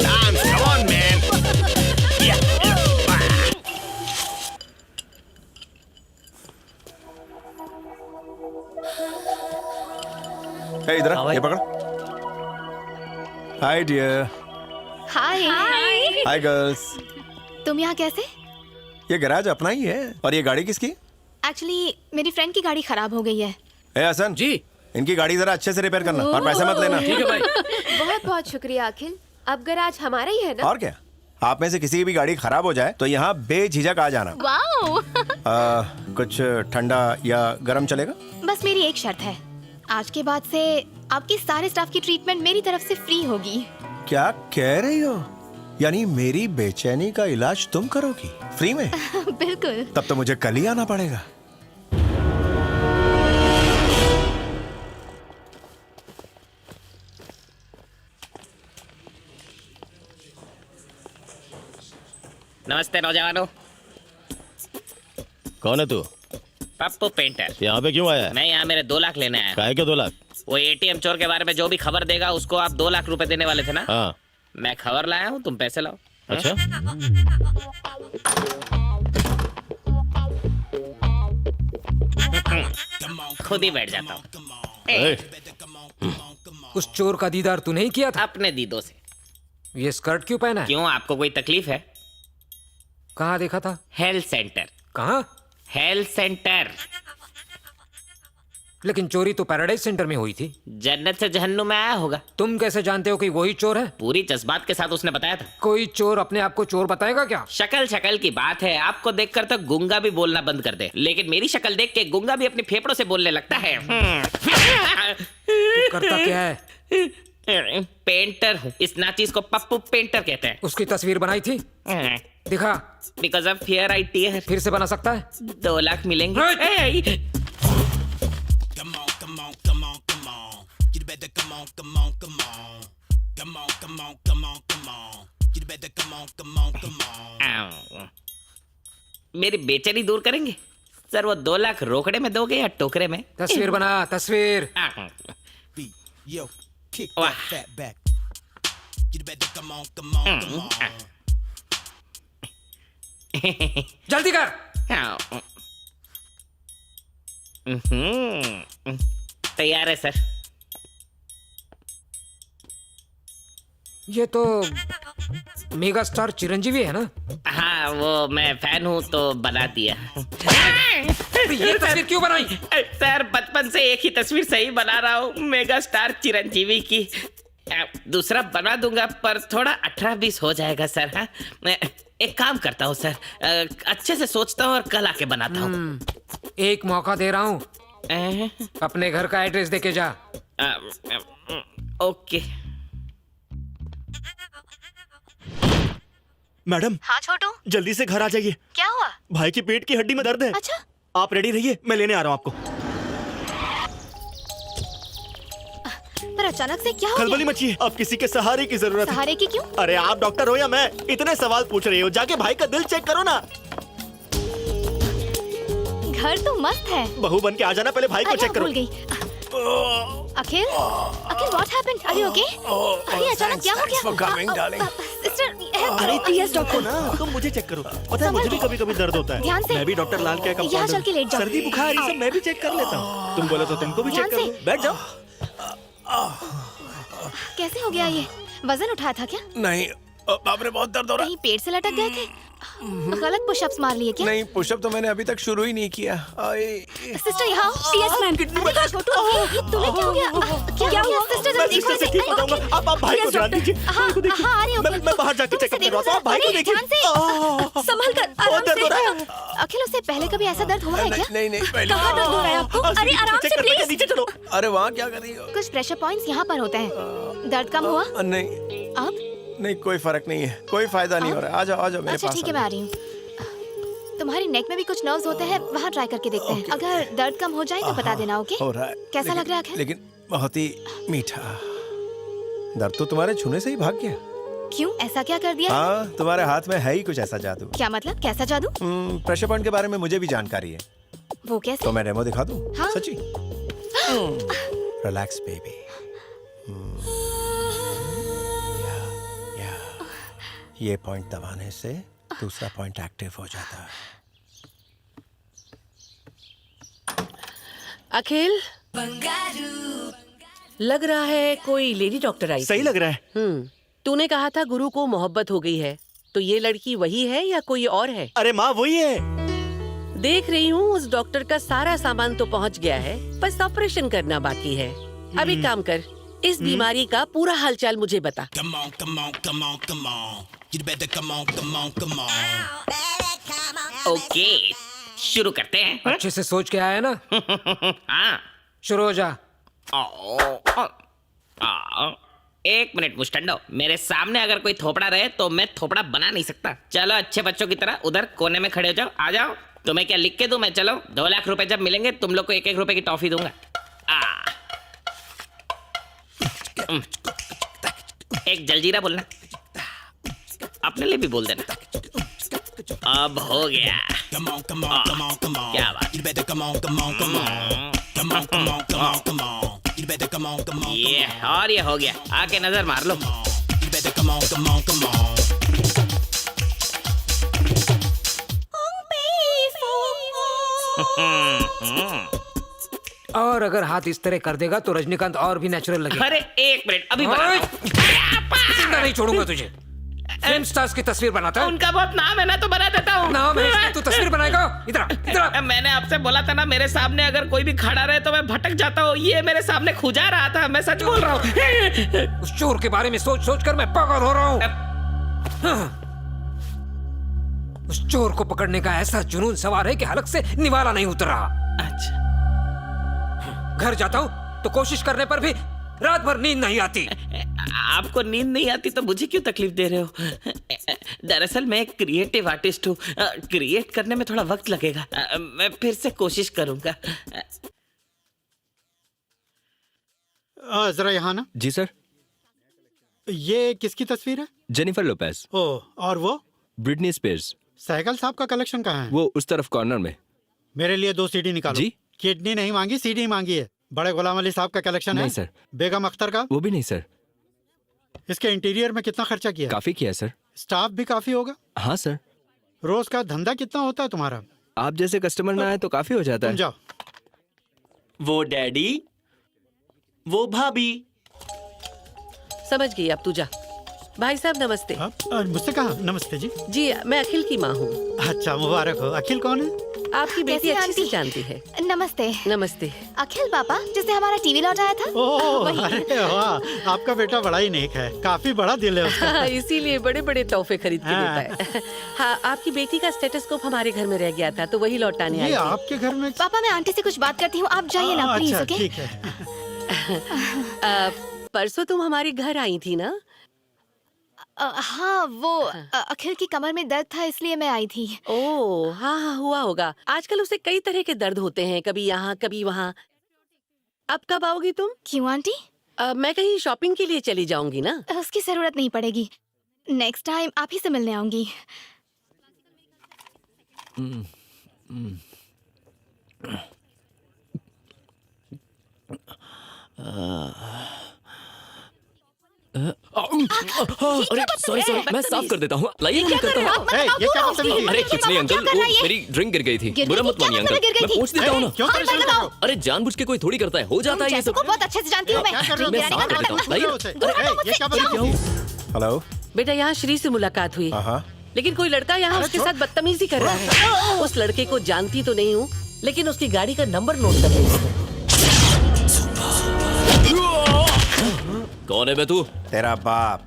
डांस, कम ऑन मैन। इधर ये पकड़। Hi dear. Hi. Hi girls. तुम यहाँ कैसे? ये गैराज अपना ही है। और ये गाड़ी किसकी? एक्चुअली मेरी फ्रेंड की गाड़ी खराब हो गई है। ए हसन जी, इनकी गाड़ी जरा अच्छे से रिपेयर करना और पैसे मत लेना। ठीक है भाई। बहुत बहुत शुक्रिया अखिल। अब गैराज हमारा ही है ना? और क्या, आप में से किसी की भी गाड़ी खराब हो जाए तो यहाँ बेझिझक आ जाना। वाओ। कुछ ठंडा या गर्म चलेगा? बस मेरी एक शर्त है, आज के बाद से आपकी सारे स्टाफ की ट्रीटमेंट मेरी तरफ से फ्री होगी। क्या कह रही हो? यानी मेरी बेचैनी का इलाज तुम करोगी फ्री में? बिल्कुल। तब तो मुझे कल ही आना पड़ेगा। नमस्ते नौजवानों। कौन है तू? पप्पू पेंटर। यहाँ पे क्यों आया? मैं यहाँ मेरे 2 लाख लेने आया। काहे के 2 लाख? वो एटीएम चोर के बारे में जो भी खबर देगा उसको आप 2 लाख रुपए देने वाले थे ना? हाँ। मैं खबर लाया हूँ, तुम पैसे लाओ। अच्छा। खुद ही बैठ जाता हूँ। उस चोर का दीदार तू नहीं किया था? अपने दीदों से। ये स्कर्ट क्यों पहना है? क्यों, आपको कोई तकलीफ है? कहाँ देखा था? Health centre. कहाँ? Health centre. लेकिन चोरी तो पैराडाइज सेंटर में हुई थी। जन्नत से जहन्नुम में आया होगा। तुम कैसे जानते हो कि वही चोर है? पूरी जज्बात के साथ उसने बताया था। कोई चोर अपने आप को चोर बताएगा क्या? शक्ल की बात है, आपको देखकर तो गुंगा भी बोलना बंद कर दे, लेकिन मेरी शक्ल देख के गुंगा भी अपने फेफड़ों से बोलने लगता है। तू करता क्या है? पेंटर हूँ। इस नाचीज को पप्पू पेंटर कहते हैं। उसकी तस्वीर बनाई थी? दिखा। Because of fear I tear. फिर से बना सकता है? 2 लाख मिलेंगे। मेरी बेचैनी दूर करेंगे सर? वो 2 लाख रोकड़े में दोगे या टोकरे में? तस्वीर बना, तस्वीर। जल्दी कर। तैयार है सर। ये तो मेगा स्टार चिरंजीवी है ना? हाँ वो मैं फैन हूँ तो बना दिया। ये तस्वीर क्यों बनाई? सर बचपन से एक ही तस्वीर सही बना रहा हूँ, मेगा स्टार चिरंजीवी की। दूसरा बना दूंगा पर थोड़ा 18-20 हो जाएगा सर। हाँ एक काम करता हूँ सर, अच्छे से सोचता हूँ और कल आके बनाता हूँ। एक मौका दे रहा हूँ, अपने घर का एड्रेस देके जा। ओके। मैडम। हाँ छोटू। जल्दी से घर आ जाइए। क्या हुआ? भाई की पेट की हड्डी में दर्द है। अच्छा। आप रेडी रहिए, मैं लेने आ रहा हूँ आपको। पर अचानक से क्या हो खलबली गया? मची है, अब किसी के सहारे की जरूरत है। सहारे की क्यों? अरे आप डॉक्टर हो या मैं, इतने सवाल पूछ रही हो, जाके भाई का दिल चेक करो ना। घर तो मस्त है। बहू बन के आ जाना, पहले भाई को चेक करो। भूल गई। Akhil, Akhil what happened? Are you okay? अरे अचानक क्या हो गया? सिस्टर, अरे यस डॉक्टर ना, तुम मुझे चेक करो। पता है मुझे भी कभी-कभी दर्द होता है। ध्यान से। मैं भी डॉक्टर लाल के यहाँ चल के लेट जाओ। सर्दी बुखार ये सब मैं भी चेक कर लेता हूँ। तुम बोलो तो तुमको भी चेक कर लो। बैठ जाओ। कैसे हो गया ये? वजन उठाया था क्या? नहीं, बाप रे बहुत दर्द हो रहा है। कहीं पेट से लटक गए थे? गलत पुशअप्स मार लिए क्या? नहीं, पुशअप तो मैंने अभी तक शुरू ही नहीं किया। सिस्टर यहाँ। Yes ma'am. अरे छोटू, ये तुम्हें क्या हो गया? क्या हुआ? सिस्टर मैं सिस्टर से ठीक हो जाऊंगा। आप भाई को ध्यान दीजिए। हाँ हाँ, अरे मैं बाहर जाके चेकअप कर रहा हूँ। आप भाई को देखिए। संभल कर, बहुत दर्द हो रहा है। अखिल उससे पहले कभी ऐसा दर्द हुआ है क्या? नहीं पहले। कहाँ दर्द हो रहा है आपको? अरे आराम से प्लीज। नीचे चलो। अरे वहाँ क्या कर रही हो? कुछ प्रेशर पॉइंट्स यहाँ पर होते हैं। दर्द कम हुआ? नहीं अब नहीं, कोई फर्क नहीं है, कोई फायदा नहीं हो रहा है। आ जाओ मेरे अच्छा पास। ठीक है, मैं आ रही हूँ। तुम्हारी नेक में भी कुछ नर्व्स होते हैं, वहाँ ट्राई करके देखते हैं। अगर दर्द कम हो जाए तो बता देना। ओके? हो रहा है। कैसा लग रहा है? लेकिन बहुत ही मीठा। दर्द तो तुम्हारे छूने से ही भाग गया। क्यों, ऐसा क्या कर दिया? हाँ, तुम्हारे हाथ में है ही कुछ ऐसा जादू। क्या मतलब? कैसा जादू? प्रेशर पॉइंट के बारे में मुझे भी जानकारी है। वो कैसे? तो मैं डेमो दिखा दूं? हाँ? सच्ची? Relax baby. ये पॉइंट दबाने से दूसरा पॉइंट एक्टिव हो जाता है। अखिल, लग रहा है कोई लेडी डॉक्टर आई। सही लग रहा है। तूने कहा था गुरु को मोहब्बत हो गई है, तो ये लड़की वही है या कोई और है? अरे माँ वही है। देख रही हूँ उस डॉक्टर का सारा सामान तो पहुँच गया है, बस ऑपरेशन करना बाकी है। अब एक काम कर, इस बीमारी का पूरा हालचाल मुझे बता। ओके, शुरू करते हैं। अच्छे से सोच के आया ना? हाँ। शुरू हो जा। एक मिनट मुस्टंडो, मेरे सामने अगर कोई थोपड़ा रहे तो मैं थोपड़ा बना नहीं सकता। चलो अच्छे बच्चों की तरह उधर कोने में खड़े हो जाओ। आ जाओ। तुम्हें क्या लिख के दूं मैं? चलो 2 लाख रुपए जब मिलेंगे तुम लोग को 1-1 रुपए की टॉफी दूंगा। एक जलजीरा बोलना, अपने लिए भी बोल देना। अब हो गया। क्या बात। ये और ये हो गया। आके नजर मार लो। और अगर हाथ इस तरह कर देगा तो रजनीकांत और भी नेचुरल लगेगा। अरे एक मिनट, अभी जिंदा नहीं छोड़ूंगा तुझे। फिल्म स्टार्स की तस्वीर बनाता है। उनका बहुत नाम है ना, तो बना देता हूँ। नाम है, तू तस्वीर बनाएगा? इधर मैंने आपसे बोला था ना, मेरे सामने अगर कोई भी खड़ा रहे तो मैं भटक जाता हूँ। ये मेरे सामने खुजा रहा था, मैं सच बोल रहा हूँ। उस चोर के बारे में सोच सोच कर मैं पागल हो रहा हूँ। उस चोर को पकड़ने का ऐसा जुनून सवार है कि हलक से निवाला नहीं उतर रहा। अच्छा। घर जाता हूँ तो कोशिश करने पर भी रात भर नींद नहीं आती। आपको नींद नहीं आती तो मुझे क्यों तकलीफ दे रहे हो? दरअसल मैं एक क्रिएटिव आर्टिस्ट हूँ। क्रिएट करने में थोड़ा वक्त लगेगा। मैं फिर से कोशिश करूंगा। जरा यहाँ ना। जी सर। ये किसकी तस्वीर है? Jennifer Lopez. ओह, और वो? Britney Spears. सहगल साहब का कलेक्शन कहाँ है? वो उस तरफ कॉर्नर में। मेरे लिए 2 सीडी निकालो। जी? किडनी नहीं मांगी, सीडी मांगी है। बड़े गुलाम अली साहब का कलेक्शन है? नहीं सर। बेगम अख्तर का? वो भी नहीं सर। इसके इंटीरियर में कितना खर्चा किया? काफी किया सर। स्टाफ भी काफी होगा? हाँ सर। रोज का धंधा कितना होता है तुम्हारा? आप जैसे कस्टमर ना आए तो काफी हो जाता है। जाओ। वो डैडी, वो भाभी। समझ गई, अब तू जा। भाई साहब नमस्ते। मुझसे कहा नमस्ते जी। जी मैं अखिल की माँ हूँ। अच्छा मुबारक हो। अखिल कौन है? आपकी बेटी कैसी अच्छी से आंटी? जानती है। नमस्ते। नमस्ते। अखिल पापा जिसने हमारा टीवी लौटाया था। ओह वही। अरे वाह, आपका बेटा बड़ा ही नेक है, काफी बड़ा दिल है उसका। हाँ, इसीलिए बड़े बड़े तोहफे खरीद के हाँ। देता है। हाँ, आपकी बेटी का स्टेटोस्कोप हमारे घर में रह गया था तो वही लौटाने आई ये थी। आपके घर में? पापा मैं आंटी से कुछ बात करती हूँ, आप जाइए ना प्लीज। अच्छा ओके ठीक है। परसों तुम हमारे घर आई थी ना? हाँ वो अखिल की कमर में दर्द था इसलिए मैं आई थी। ओह हाँ हाँ हुआ होगा। आजकल उसे कई तरह के दर्द होते हैं, कभी यहाँ कभी वहाँ। अब कब आओगी तुम? क्यों आंटी? मैं कहीं शॉपिंग के लिए चली जाऊंगी ना। उसकी जरूरत नहीं पड़ेगी, नेक्स्ट टाइम आप ही से मिलने आऊंगी। अरे सॉरी सॉरी, मैं साफ कर देता हूँ। लाइए मैं करता हूँ। ये क्या बदतमीजी है? अरे कुछ नहीं अंकल, वो मेरी ड्रिंक गिर गई थी। बुरा मत मानिए अंकल, मैं पूछ देता हूँ ना। क्यों परेशान कर रहे हो? अरे जानबूझ के कोई थोड़ी करता है, हो जाता है ये सब। को बहुत अच्छे से जानती हूँ मैं। क्या कर रहे हो? मैं साफ कर देता हूँ। लाइए। ये क्या बदतमीजी है? हेलो। बेटा यहाँ श्री से मुलाकात हुई, हाँ लेकिन कोई लड़का यहाँ उसके साथ बदतमीजी कर रहा है। उस लड़के को जानती तो नहीं हूँ, लेकिन उसकी गाड़ी का नंबर नोट कर ली। कौन है बे तू? तेरा बाप।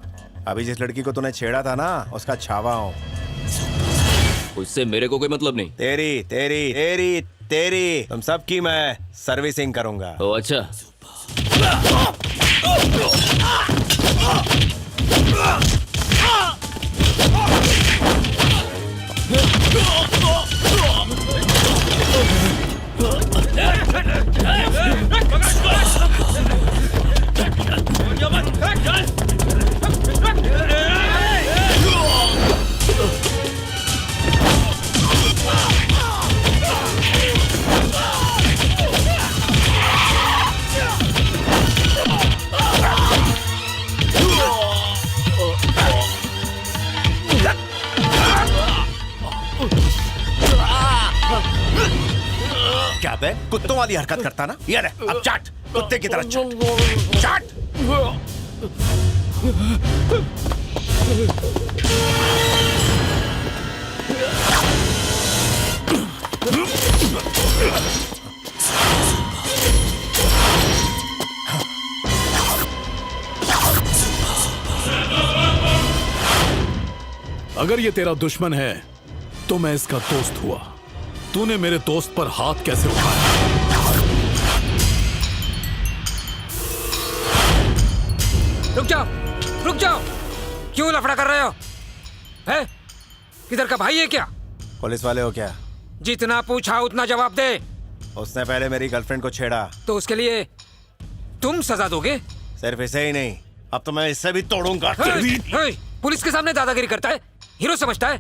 अभी जिस लड़की को तूने छेड़ा था ना, उसका छावा हूँ। उससे मेरे को कोई मतलब नहीं। तेरी तेरी तेरी तेरी तुम सबकी मैं सर्विसिंग करूंगा। ओ अच्छा। क्या बे कुत्तों वाली हरकत करता ना? ये ले, अब चाट, कुत्ते की तरह चाट। चाट। अगर ये तेरा दुश्मन है तो मैं इसका दोस्त हुआ। तूने मेरे दोस्त पर हाथ कैसे उठाया? रुक जाओ, रुक जाओ। क्यों लफड़ा कर रहे हो? है? किधर का भाई है क्या? पुलिस वाले हो क्या? जितना पूछा उतना जवाब दे। उसने पहले मेरी गर्लफ्रेंड को छेड़ा। तो उसके लिए तुम सजा दोगे? सिर्फ इसे ही नहीं, अब तो मैं इससे भी तोड़ूंगा। पुलिस के सामने दादागिरी करता है, हीरो समझता है?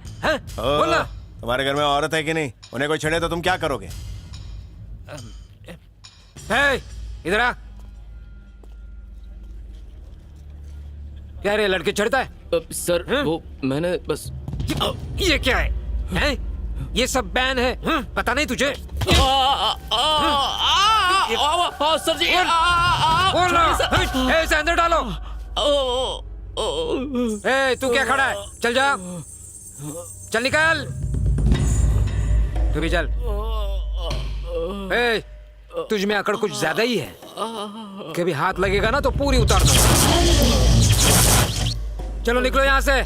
बोलना। तुम्हारे घर में औरत है कि नहीं? उन्हें कोई छेड़े तो तुम क्या करोगे? इधर आ। क्या रे लड़के चढ़ता है? सर वो मैंने बस। ये क्या है? हैं? ये सब बैन है, पता नहीं तुझे? सर जी बोल ना। इसे अंदर डालो। तू क्या खड़ा है? चल जा, चल निकल। तू भी चल। तुझ में अकड़ कुछ ज्यादा ही है। कभी हाथ लगेगा ना तो पूरी उतार दो। चलो निकलो यहाँ से।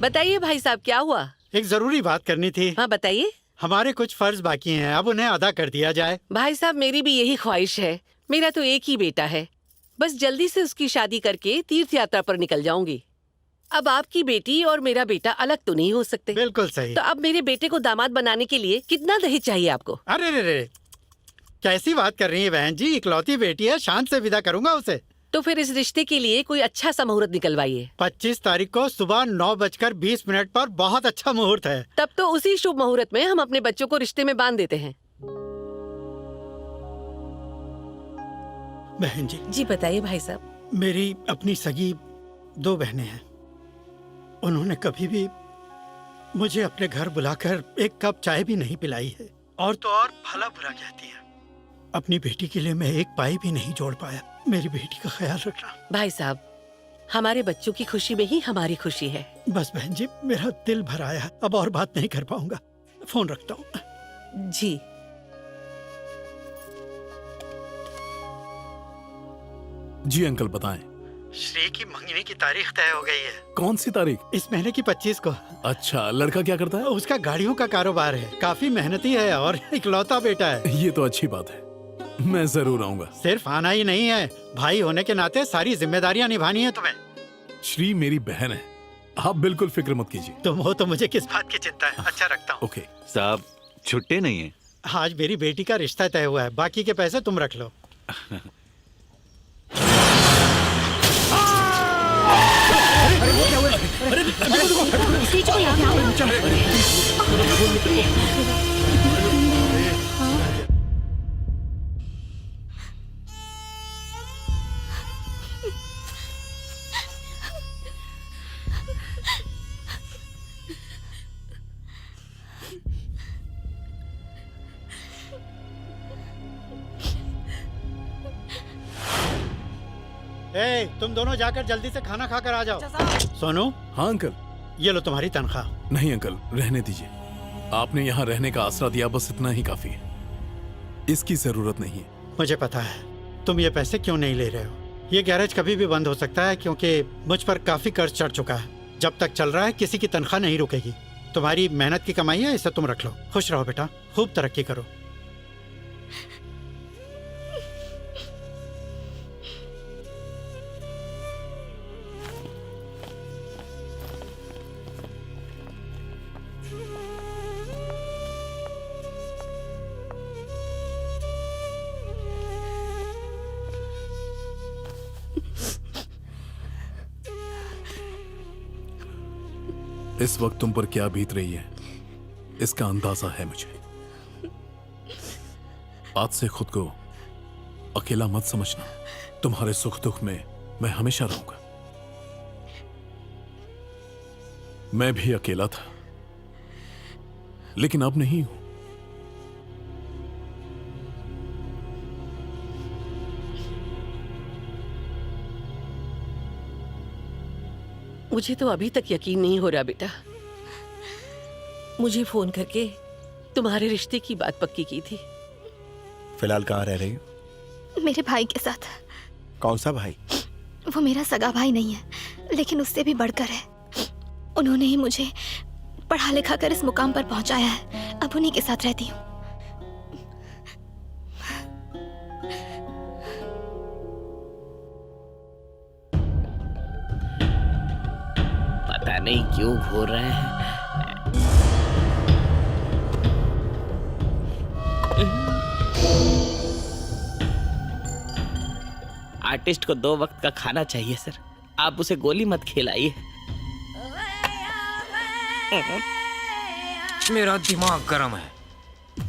बताइए भाई साहब क्या हुआ? एक जरूरी बात करनी थी। हाँ बताइए। हमारे कुछ फर्ज बाकी हैं, अब उन्हें अदा कर दिया जाए। भाई साहब मेरी भी यही ख्वाहिश है। मेरा तो एक ही बेटा है, बस जल्दी से उसकी शादी करके तीर्थ यात्रा पर निकल जाऊंगी। अब आपकी बेटी और मेरा बेटा अलग तो नहीं हो सकते। बिल्कुल सही। तो अब मेरे बेटे को दामाद बनाने के लिए कितना दहेज चाहिए आपको? अरे रे रे, कैसी बात कर रही है बहन जी? इकलौती बेटी है, शान से विदा करूंगा उसे। तो फिर इस रिश्ते के लिए कोई अच्छा सा मुहूर्त निकलवाइए। 25 तारीख को सुबह 9:20 पर बहुत अच्छा मुहूर्त है। तब तो उसी शुभ मुहूर्त में हम अपने बच्चों को रिश्ते में बांध देते हैं। बहन जी। जी बताइए भाई साहब। मेरी अपनी सगी 2 बहनें हैं। उन्होंने कभी भी मुझे अपने घर बुलाकर एक कप चाय भी नहीं पिलाई है, और तो और भला बुरा कहती है। अपनी बेटी के लिए मैं एक पाई भी नहीं जोड़ पाया। मेरी बेटी का ख्याल रखना। भाई साहब, हमारे बच्चों की खुशी में ही हमारी खुशी है। बस बहन जी, मेरा दिल भर आया, अब और बात नहीं कर पाऊंगा। फोन रखता हूँ। जी। जी अंकल बताएं। श्री की मंगनी की तारीख तय हो गई है। कौन सी तारीख? इस महीने की 25 को। अच्छा, लड़का क्या करता है? उसका गाड़ियों का कारोबार है, काफी मेहनती है और इकलौता बेटा है। ये तो अच्छी बात है, मैं जरूर आऊंगा। सिर्फ आना ही नहीं है, भाई होने के नाते सारी जिम्मेदारियां निभानी है तुम्हें। श्री मेरी बहन है, आप बिल्कुल फिक्र मत कीजिए। तुम हो तो मुझे किस बात की चिंता है। अच्छा रखता हूँ। ओके साहब, छुट्टे नहीं है। आज मेरी बेटी का रिश्ता तय हुआ है, बाकी के पैसे तुम रख लो। ए, तुम दोनों जाकर जल्दी से खाना खाकर आ जाओ। सोनू। हाँ अंकल। ये लो तुम्हारी तनख्वाह। नहीं अंकल, रहने दीजिए। आपने यहाँ रहने का आसरा दिया, बस इतना ही काफी है। इसकी जरूरत नहीं है। मुझे पता है तुम ये पैसे क्यों नहीं ले रहे हो। ये गैरेज कभी भी बंद हो सकता है क्योंकि मुझ पर काफी कर्ज चढ़ चुका है। जब तक चल रहा है किसी की तनख्वाह नहीं रुकेगी। तुम्हारी मेहनत की कमाई है, इसे तुम रख लो। खुश रहो बेटा, खूब तरक्की करो। इस वक्त तुम पर क्या बीत रही है, इसका अंदाजा है मुझे। आज से खुद को अकेला मत समझना। तुम्हारे सुख दुख में मैं हमेशा रहूंगा। मैं भी अकेला था, लेकिन अब नहीं हूं। मुझे तो अभी तक यकीन नहीं हो रहा बेटा। मुझे फोन करके तुम्हारे रिश्ते की बात पक्की की थी। फिलहाल कहाँ रह रही हो? मेरे भाई के साथ। कौन सा भाई? वो मेरा सगा भाई नहीं है, लेकिन उससे भी बढ़कर है। उन्होंने ही मुझे पढ़ा लिखा कर इस मुकाम पर पहुंचाया है। अब उन्हीं के साथ रहती हूँ। पता नहीं क्यों घूर रहे हैं। आर्टिस्ट को 2 वक्त का खाना चाहिए सर। आप उसे गोली मत खिलाइए। मेरा दिमाग गर्म है,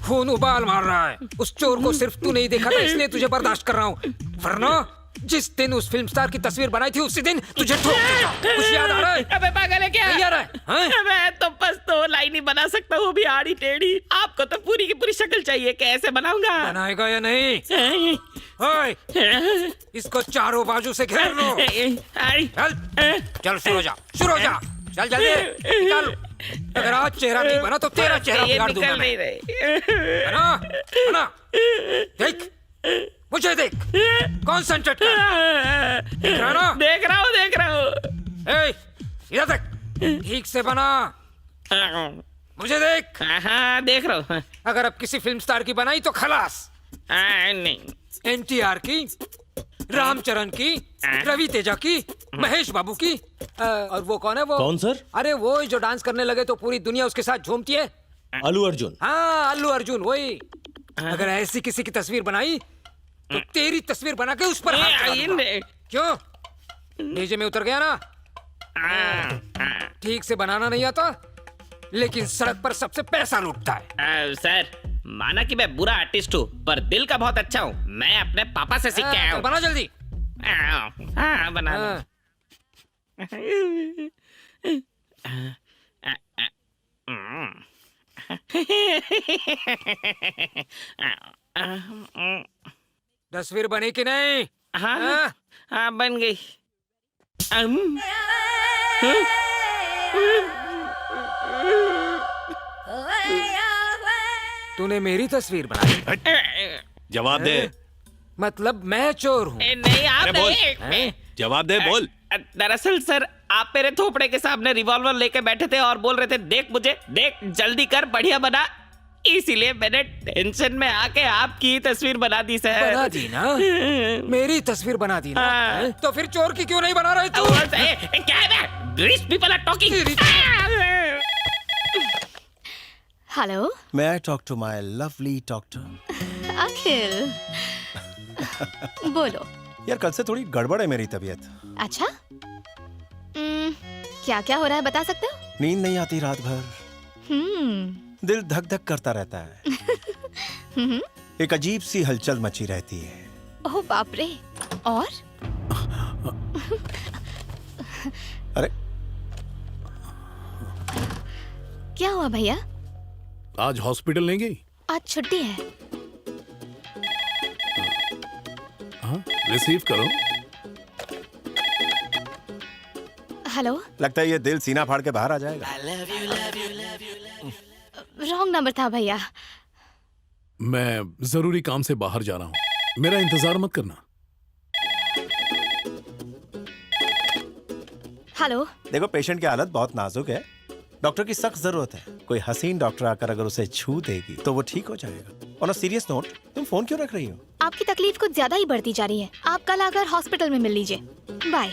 खून उबाल मार रहा है। उस चोर को सिर्फ तू नहीं देखा था, इसलिए तुझे बर्दाश्त कर रहा हूँ। वरना जिस दिन उस फिल्म स्टार की तस्वीर बनाई थी उसी दिन तुझे ठोक देता। कुछ याद आ रहा है? अबे पागल है क्या? नहीं आ रहा है? मैं तो बस 2 लाइन ही बना सकता हूँ, भी आड़ी टेढ़ी। आपको तो पूरी की पूरी शक्ल चाहिए, कैसे बनाऊंगा? बनाएगा या नहीं? ओए, इसको चारों बाजू से घेर लो। चल शुरू हो जा, शुरू हो जा। चल जल्दी निकाल। अगर आज चेहरा नहीं बना तो तेरा चेहरा बिगाड़ दूंगा मैं। बना, बना। देख, मुझे देख, कॉन्सेंट्रेट कर। देख रहा ना? देख रहा हूँ। ए, इधर देख, ठीक से बना। मुझे देख। हाँ, देख रहा हूँ। अगर अब किसी फिल्म स्टार की बनाई तो खलास। नहीं। NTR की, रामचरण की, रवि तेजा की, महेश बाबू की, और वो कौन है वो? कौन सर? अरे वो जो डांस करने लगे तो पूरी दुनिया उसके साथ झूमती है। अल्लू अर्जुन। हाँ, अल्लू अर्जुन, वही। अगर ऐसी किसी की तस्वीर बनाई तो तेरी तस्वीर बना के उस पर हाथ चढ़ा दूंगा। क्यों? नीचे में उतर गया ना? ठीक से बनाना नहीं आता, लेकिन सड़क पर सबसे पैसा लूटता है। सर, माना कि मैं बुरा आर्टिस्ट हूँ, पर दिल का बहुत अच्छा हूँ। मैं अपने पापा से सीख के आया हूँ। बना जल्दी। हाँ, बना लो। तस्वीर बनी कि नहीं? हाँ हाँ बन गई। तूने मेरी तस्वीर बनाई? जवाब दे। मतलब मैं चोर हूँ? नहीं आप अरे बोल। नहीं। जवाब दे, बोल। दरअसल सर आप मेरे थोपड़े के सामने रिवॉल्वर लेके बैठे थे और बोल रहे थे देख मुझे, देख जल्दी कर, बढ़िया बना। इसीलिए मैंने टेंशन में आके आपकी तस्वीर बना दी सर। बना दी ना? मेरी तस्वीर बना दी ना? तो फिर चोर की क्यों नहीं बना रहे तू? क्या है? Rich people are talking. Hello, May I talk to my lovely doctor? Akhil बोलो। यार कल से थोड़ी गड़बड़ है मेरी तबीयत। अच्छा, क्या क्या हो रहा है बता सकते हो? नींद नहीं आती रात भर, दिल धक धक करता रहता है, एक अजीब सी हलचल मची रहती है। ओह बाप रे। और अरे क्या हुआ भैया? आज हॉस्पिटल नहीं गई? आज छुट्टी है। हाँ, रिसीव करो। हेलो, लगता है ये दिल सीना फाड़ के बाहर आ जाएगा। रॉन्ग नंबर था भैया। मैं जरूरी काम से बाहर जा रहा हूँ, मेरा इंतजार मत करना। हेलो, देखो पेशेंट की हालत बहुत नाजुक है, डॉक्टर की सख्त जरूरत है। कोई हसीन डॉक्टर आकर अगर उसे छू देगी तो वो ठीक हो जाएगा। ऑन अ सीरियस नोट, तुम फोन क्यों रख रही हो? आपकी तकलीफ कुछ ज्यादा ही बढ़ती जा रही है। आप कल आकर हॉस्पिटल में मिल लीजिए। बाय।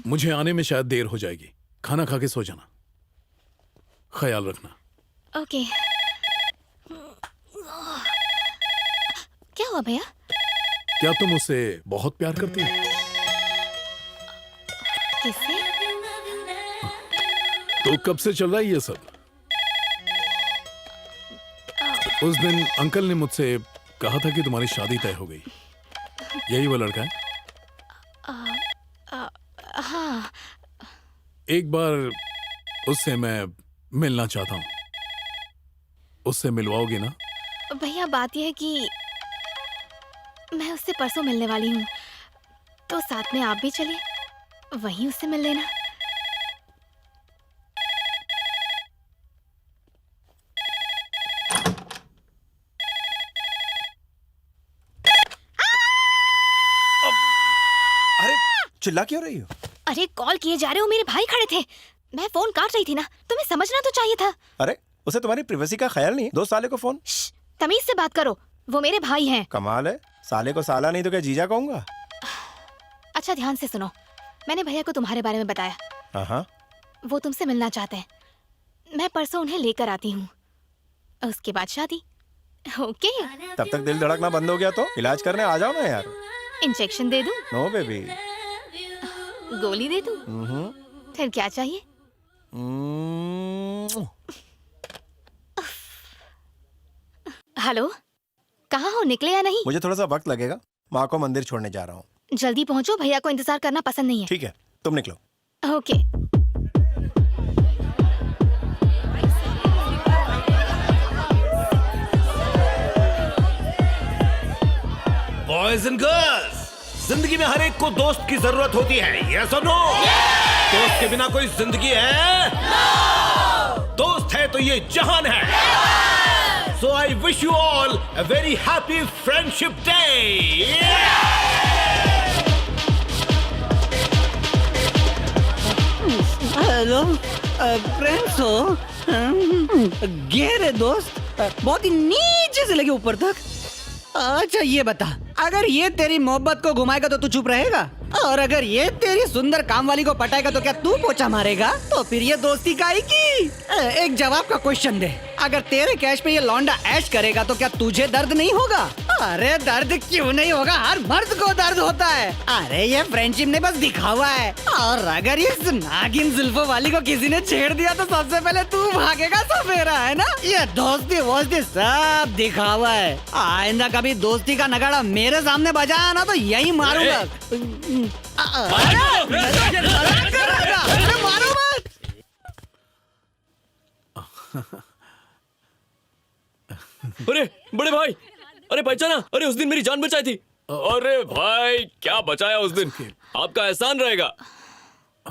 मुझे आने में शायद देर हो जाएगी, खाना खा के सो जाना, ख्याल रखना। ओके। क्या हुआ भैया? क्या तुम उससे बहुत प्यार करती हो? किससे? तो कब से चल रहा है ये सब? उस दिन अंकल ने मुझसे कहा था कि तुम्हारी शादी तय हो गई। यही वो लड़का है? हाँ। एक बार उससे मैं मिलना चाहता हूँ, उससे मिलवाओगे ना? भैया बात यह है कि मैं उससे परसों मिलने वाली हूँ, तो साथ में आप भी चलिए, वहीं उससे मिल लेना। अरे चिल्ला क्यों रही हो? अरे कॉल किए जा रहे हो, मेरे भाई खड़े थे, मैं फोन काट रही थी ना, तुम्हें समझना तो चाहिए था। अरे उसे तुम्हारी प्रिवेसी का ख्याल नहीं? 2 साले को फोन। तमीज से बात करो, वो मेरे भाई हैं। कमाल है, साले को साला नहीं तो क्या जीजा कहूंगा? अच्छा ध्यान से सुनो, मैंने भैया को तुम्हारे बारे में बताया। हाँ, वो तुमसे मिलना चाहते हैं, मैं परसों उन्हें लेकर आती हूँ, उसके बाद शादी। ओके? तब तक दिल धड़कना बंद हो गया तो इलाज करने आ जाओ ना यार। इंजेक्शन दे दूं? No baby. गोली दे दूं? फिर क्या चाहिए? हेलो, कहाँ हो, निकले या नहीं? मुझे थोड़ा सा वक्त लगेगा, माँ को मंदिर छोड़ने जा रहा हूँ। जल्दी पहुँचो, भैया को इंतजार करना पसंद नहीं है। ठीक है, तुम निकलो। ओके। बॉयज एंड गर्ल्स, जिंदगी में हर एक को दोस्त की जरूरत होती है, यस और नो? दोस्त के बिना कोई जिंदगी है? दोस्त है तो ये जहान है। So I wish you all a very happy friendship day. Hello friends हो, गहरे दोस्त, बहुत ही नीचे से लगे ऊपर तक। अच्छा ये बता, अगर ये तेरी मोहब्बत को घुमाएगा तो तू चुप रहेगा, और अगर ये तेरी सुंदर काम वाली को पटाएगा तो क्या तू पोछा मारेगा? तो फिर ये दोस्ती काहे की? एक जवाब का क्वेश्चन दे, अगर तेरे कैश पे ये लौंडा ऐश करेगा तो क्या तुझे दर्द नहीं होगा? अरे दर्द क्यों नहीं होगा, हर मर्द को दर्द होता है। अरे ये फ्रेंडशिप ने बस दिखावा है, और अगर ये नागिन जुल्फों वाली को किसी ने छेड़ दिया तो सबसे पहले तू भागेगा सफेरा, है ना? ये दोस्ती वोस्ती सब दिखावा है। आइंदा कभी दोस्ती का नगाड़ा मेरे सामने बजाया ना तो यही मारूंगा। मारो मत। अरे बड़े भाई, अरे पहचाना, अरे उस दिन मेरी जान बचाई थी। अरे भाई क्या बचाया उस दिन, आपका एहसान रहेगा।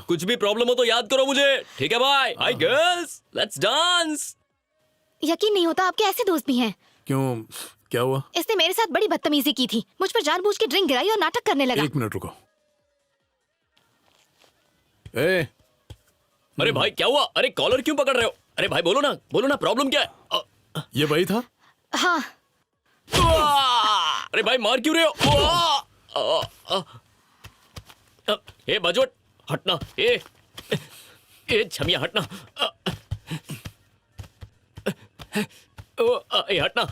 कुछ भी प्रॉब्लम हो तो याद करो मुझे, ठीक है भाई? Hi girls, let's dance. यकीन नहीं होता आपके ऐसे दोस्त भी हैं। क्यों, क्या हुआ? इसने मेरे साथ बड़ी बदतमीजी की थी, मुझ पर जानबूझ के ड्रिंक गिराई और नाटक करने लगा। 1 मिनट रुको। ए, अरे भाई क्या हुआ? अरे कॉलर क्यों पकड़ रहे हो? अरे भाई बोलो ना प्रॉब्लम क्या है? ये वही था? हाँ। अरे भाई मार क्यों रहे हो? ए बजोट हटना, ए छमिया हटना, ए हटना,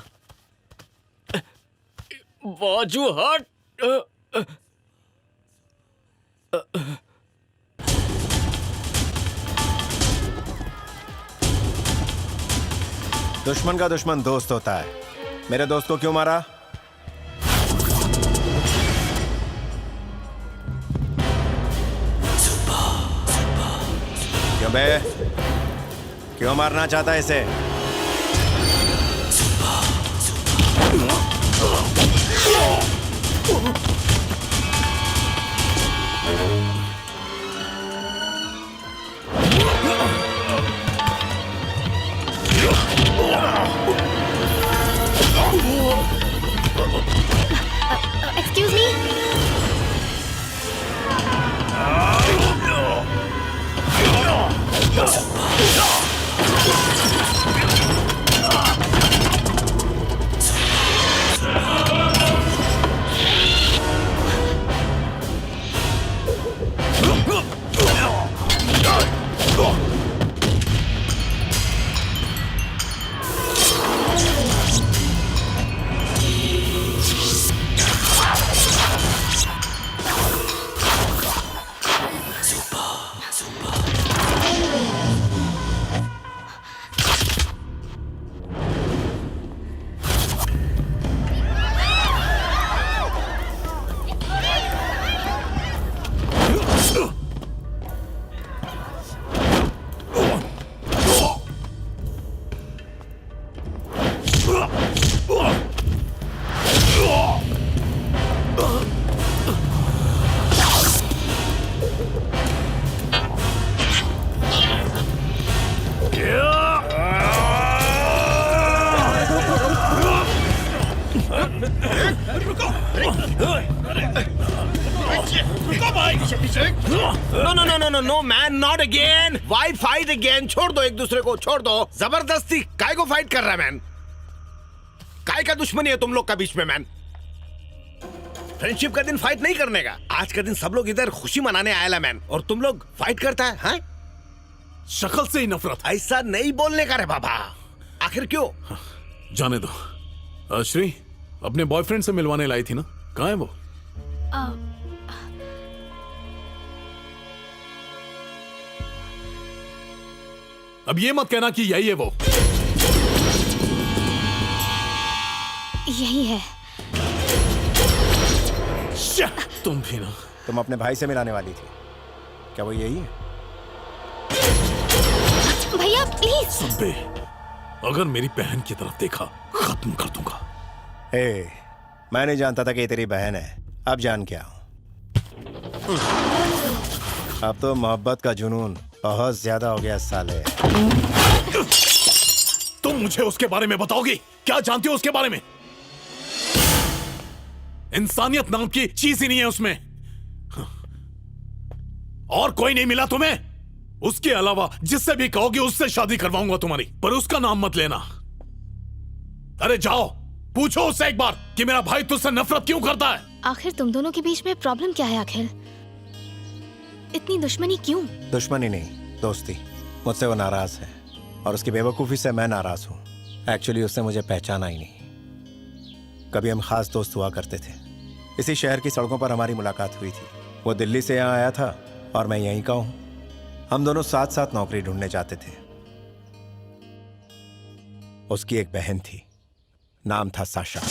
बाजू हट। दुश्मन का दुश्मन दोस्त होता है। मेरे दोस्त को क्यों मारा? क्यों बे? क्यों मारना चाहता है इसे? Excuse me? No man, not again. Why fight again? छोड़ दो एक दूसरे को, छोड़ दो। जबरदस्ती काय को फाइट कर रहा है मैन? काय का दुश्मनी है तुम लोग का बीच में मैन? फ्रेंडशिप का दिन फाइट नहीं करने का। आज का दिन सब लोग इधर खुशी मनाने आया मैन, और तुम लोग फाइट करता है? हाँ? शक्ल से ही नफरत। ऐसा नहीं बोलने का रे बाबा। आखिर क्यों? जाने दो। श्री अपने बॉयफ्रेंड से मिलवाने लाई थी ना, कहाँ है वो? अब ये मत कहना कि यही है वो। यही है। तुम भी ना। तुम अपने भाई से मिलाने वाली थी, क्या वो यही है? भैया प्लीज। सुबे, अगर मेरी बहन की तरफ देखा खत्म कर दूंगा। मैं नहीं जानता था कि ये तेरी बहन है, अब जान क्या हूं। अब तो मोहब्बत का जुनून बहुत ज्यादा हो गया साले। तुम मुझे उसके बारे में बताओगी? क्या जानती हो उसके बारे में? इंसानियत नाम की चीज ही नहीं है उसमें। और कोई नहीं मिला तुम्हें? उसके अलावा जिससे भी कहोगे उससे शादी करवाऊंगा तुम्हारी, पर उसका नाम मत लेना। अरे जाओ, पूछो उससे एक बार कि मेरा भाई तुझसे नफरत क्यों करता है। आखिर तुम दोनों के बीच में प्रॉब्लम क्या है? अखिल, इतनी दुश्मनी क्यों? दुश्मनी नहीं, दोस्ती। मुझसे वो नाराज है और उसकी बेवकूफी से मैं नाराज हूँ। एक्चुअली उसने मुझे पहचाना ही नहीं। कभी हम खास दोस्त हुआ करते थे। इसी शहर की सड़कों पर हमारी मुलाकात हुई थी। वो दिल्ली से यहाँ आया था और मैं यहीं का हूँ। हम दोनों साथ साथ नौकरी ढूंढने जाते थे। उसकी एक बहन थी, नाम था साशा।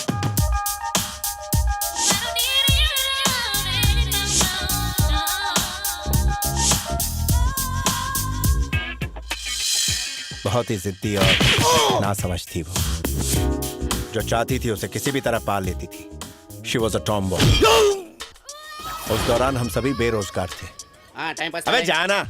बहुत ही जिद्दी और नासमझ थी वो। जो चाहती थी उसे किसी भी तरह पाल लेती थी। She was a tomboy। उस दौरान हम सभी बेरोजगार थे। टाइम पास अबे जाना।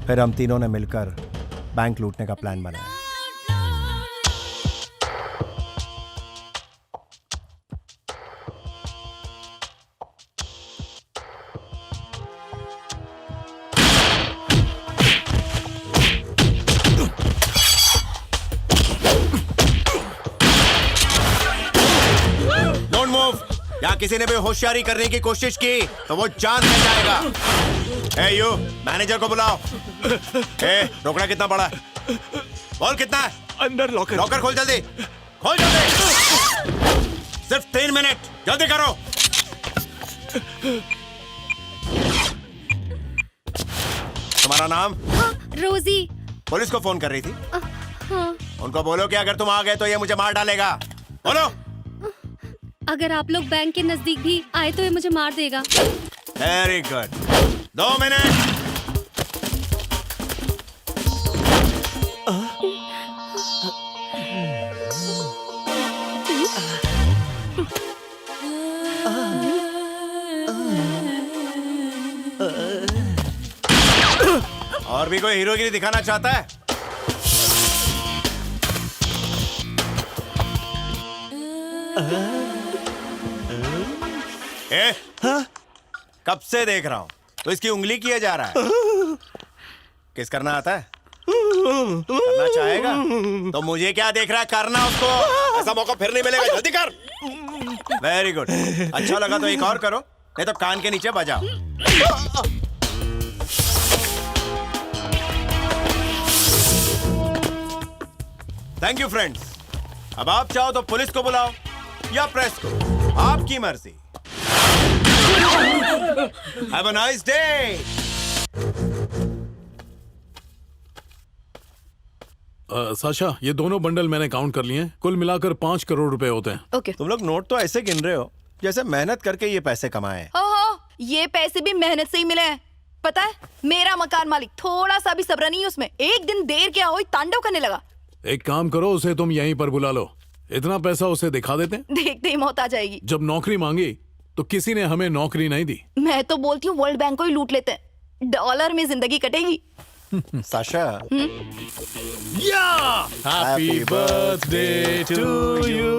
फिर हम तीनों ने मिलकर बैंक लूटने का प्लान बनाया। Don't move. यहाँ किसी ने भी होशियारी करने की कोशिश की तो वो जान से जाएगा। ए यू, मैनेजर को बुलाओ। ए, रोकड़ा कितना बड़ा है? बोल कितना है? अंदर लॉकर। लॉकर खोल जल्दी, खोल जल्दी। सिर्फ 3 मिनट, जल्दी करो। तुम्हारा नाम? रोजी। पुलिस को फोन कर रही थी? हाँ। उनको बोलो कि अगर तुम आ गए तो ये मुझे मार डालेगा। बोलो। अगर आप लोग बैंक के नजदीक भी आए तो ये मुझे मार देगा। Very good. 2 मिनट। और भी कोई हीरोगिरी दिखाना चाहता है? ए, कब से देख रहा हूं तो इसकी उंगली किए जा रहा है। किस करना आता है? करना चाहेगा तो मुझे क्या देख रहा है, करना उसको। ऐसा मौका फिर नहीं मिलेगा, जल्दी कर। Very good. अच्छा लगा तो एक और करो, नहीं तो कान के नीचे बजाओ। Thank you friends. अब आप चाहो तो पुलिस को बुलाओ या प्रेस को, आपकी मर्जी। Have a nice day. Sasha, ये दोनों बंडल मैंने काउंट कर लिए हैं। कुल मिलाकर 5 करोड़ रुपए होते हैं। ओके। तुम लोग नोट तो ऐसे गिन रहे हो जैसे मेहनत करके ये पैसे कमाए। ओहो, ये पैसे भी मेहनत से ही मिले हैं। पता है, मेरा मकान मालिक थोड़ा सा भी सब्र नहीं है उसमें। एक दिन देर क्या हुई तांडव करने लगा। एक काम करो, उसे तुम यहीं पर बुला लो। इतना पैसा उसे दिखा देते हैं। देखते ही मौत आ जाएगी। जब नौकरी मांगी तो किसी ने हमें नौकरी नहीं दी। मैं तो बोलती हूँ वर्ल्ड बैंक को ही लूट लेते हैं, डॉलर में जिंदगी कटेगी। Sasha, Happy birthday to you.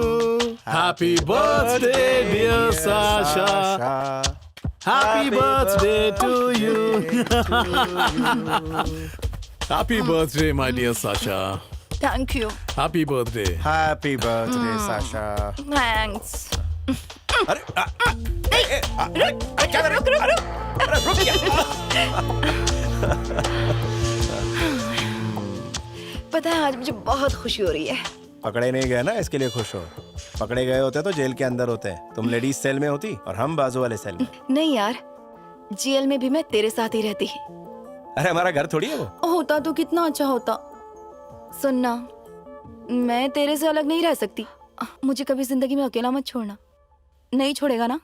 Happy birthday, dear Sasha. Happy birthday to you. Happy birthday, my dear Sasha. Thank you. Happy birthday. Happy birthday, Sasha. Thanks. अरे क्या कर रहे हो? अरे रुक पता है, आज मुझे बहुत खुशी हो रही है। पकड़े नहीं गए ना, इसके लिए खुश हो। पकड़े गए होते तो जेल के अंदर होते। तुम लेडीज सेल में होती और हम बाजू वाले सेल में। नहीं यार, जेल में भी मैं तेरे साथ ही रहती। अरे हमारा घर थोड़ी है वो। होता तो कितना अच्छा होता। सुनना, मैं तेरे से अलग नहीं रह सकती। मुझे कभी जिंदगी में अकेला मत छोड़ना। नहीं छोड़ेगा ना?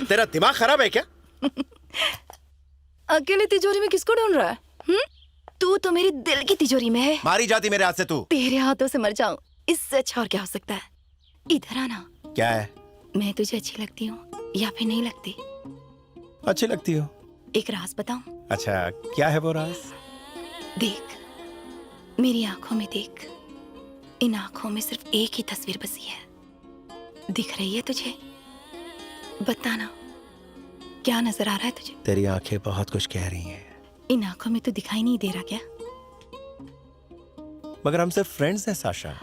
तेरा दिमाग खराब है क्या? अकेले तिजोरी में किसको ढूंढ रहा है? तू तो मेरी दिल की तिजोरी में है। मारी जाती मेरे हाथ से तू। तेरे हाथों से मर जाऊं, इससे अच्छा और क्या हो सकता है? इधर आना। क्या है? मैं तुझे अच्छी लगती हूँ या फिर नहीं लगती? अच्छी लगती हो। एक राज बताऊं? अच्छा, क्या है वो राज? देख, मेरी आंखों में देख। इन आंखों में सिर्फ एक ही तस्वीर बसी है। दिख रही है तुझे? बताना, क्या नजर आ रहा है तुझे? तेरी आंखें बहुत कुछ कह रही हैं। इन आंखों में तो दिखाई नहीं दे रहा क्या? मगर हम सिर्फ फ्रेंड्स हैं साशा।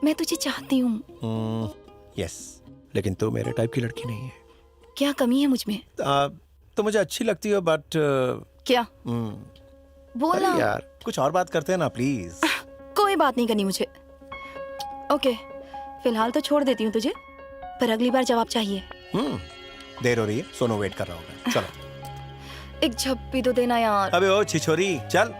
मैं तुझे चाहती हूँ। यस, लेकिन तू मेरे टाइप की लड़की नहीं है। क्या कमी है मुझ में? तो मुझे अच्छी लगती हो, बट क्या? बोलना यार, कुछ और बात करते हैं ना प्लीज। कोई बात नहीं करनी मुझे। ओके, फिलहाल तो छोड़ देती हूँ तुझे, पर अगली बार जवाब चाहिए। देर हो रही है, सोनू वेट कर रहा होगा। चलो। एक झप्पी तो देना यार। अबे ओ छिछोरी, चल।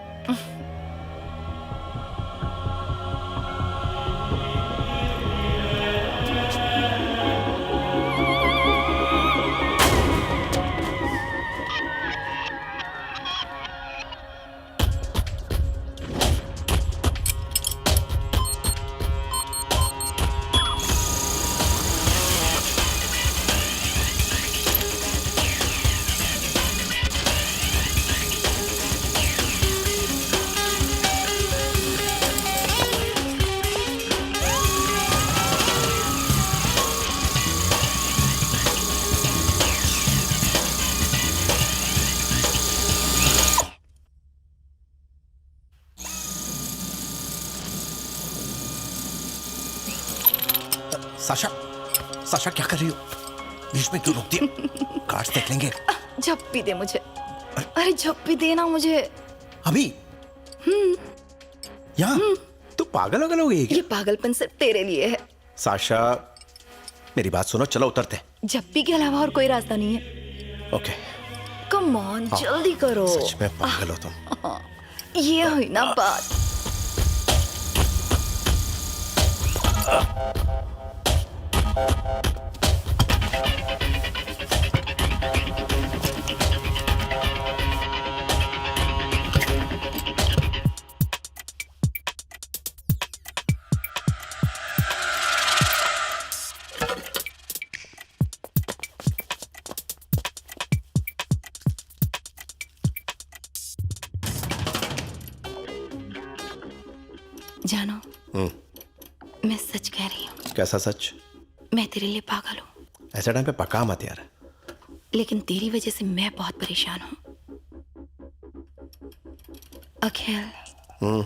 साशा, साशा क्या कर रही हो? बीच में क्यों रोकती है? कार्ड्स देख लेंगे। झप्पी दे मुझे। अरे झप्पी देना मुझे। अभी? यहाँ? तू पागल हो गई क्या? ये पागलपन सिर्फ तेरे लिए है। साशा, मेरी बात सुनो, चलो उतरते हैं। झप्पी के अलावा और कोई रास्ता नहीं है। ओके। कम ऑन, जल्दी करो। सच में पागल हो तुम। ये हुई ना बात। जानो, मैं सच कह रही हूँ। कैसा सच? मैं तेरे लिए पागल हूँ। ऐसे टाइम पे पका मत यार। लेकिन तेरी वजह से मैं बहुत परेशान हूँ। अखिल,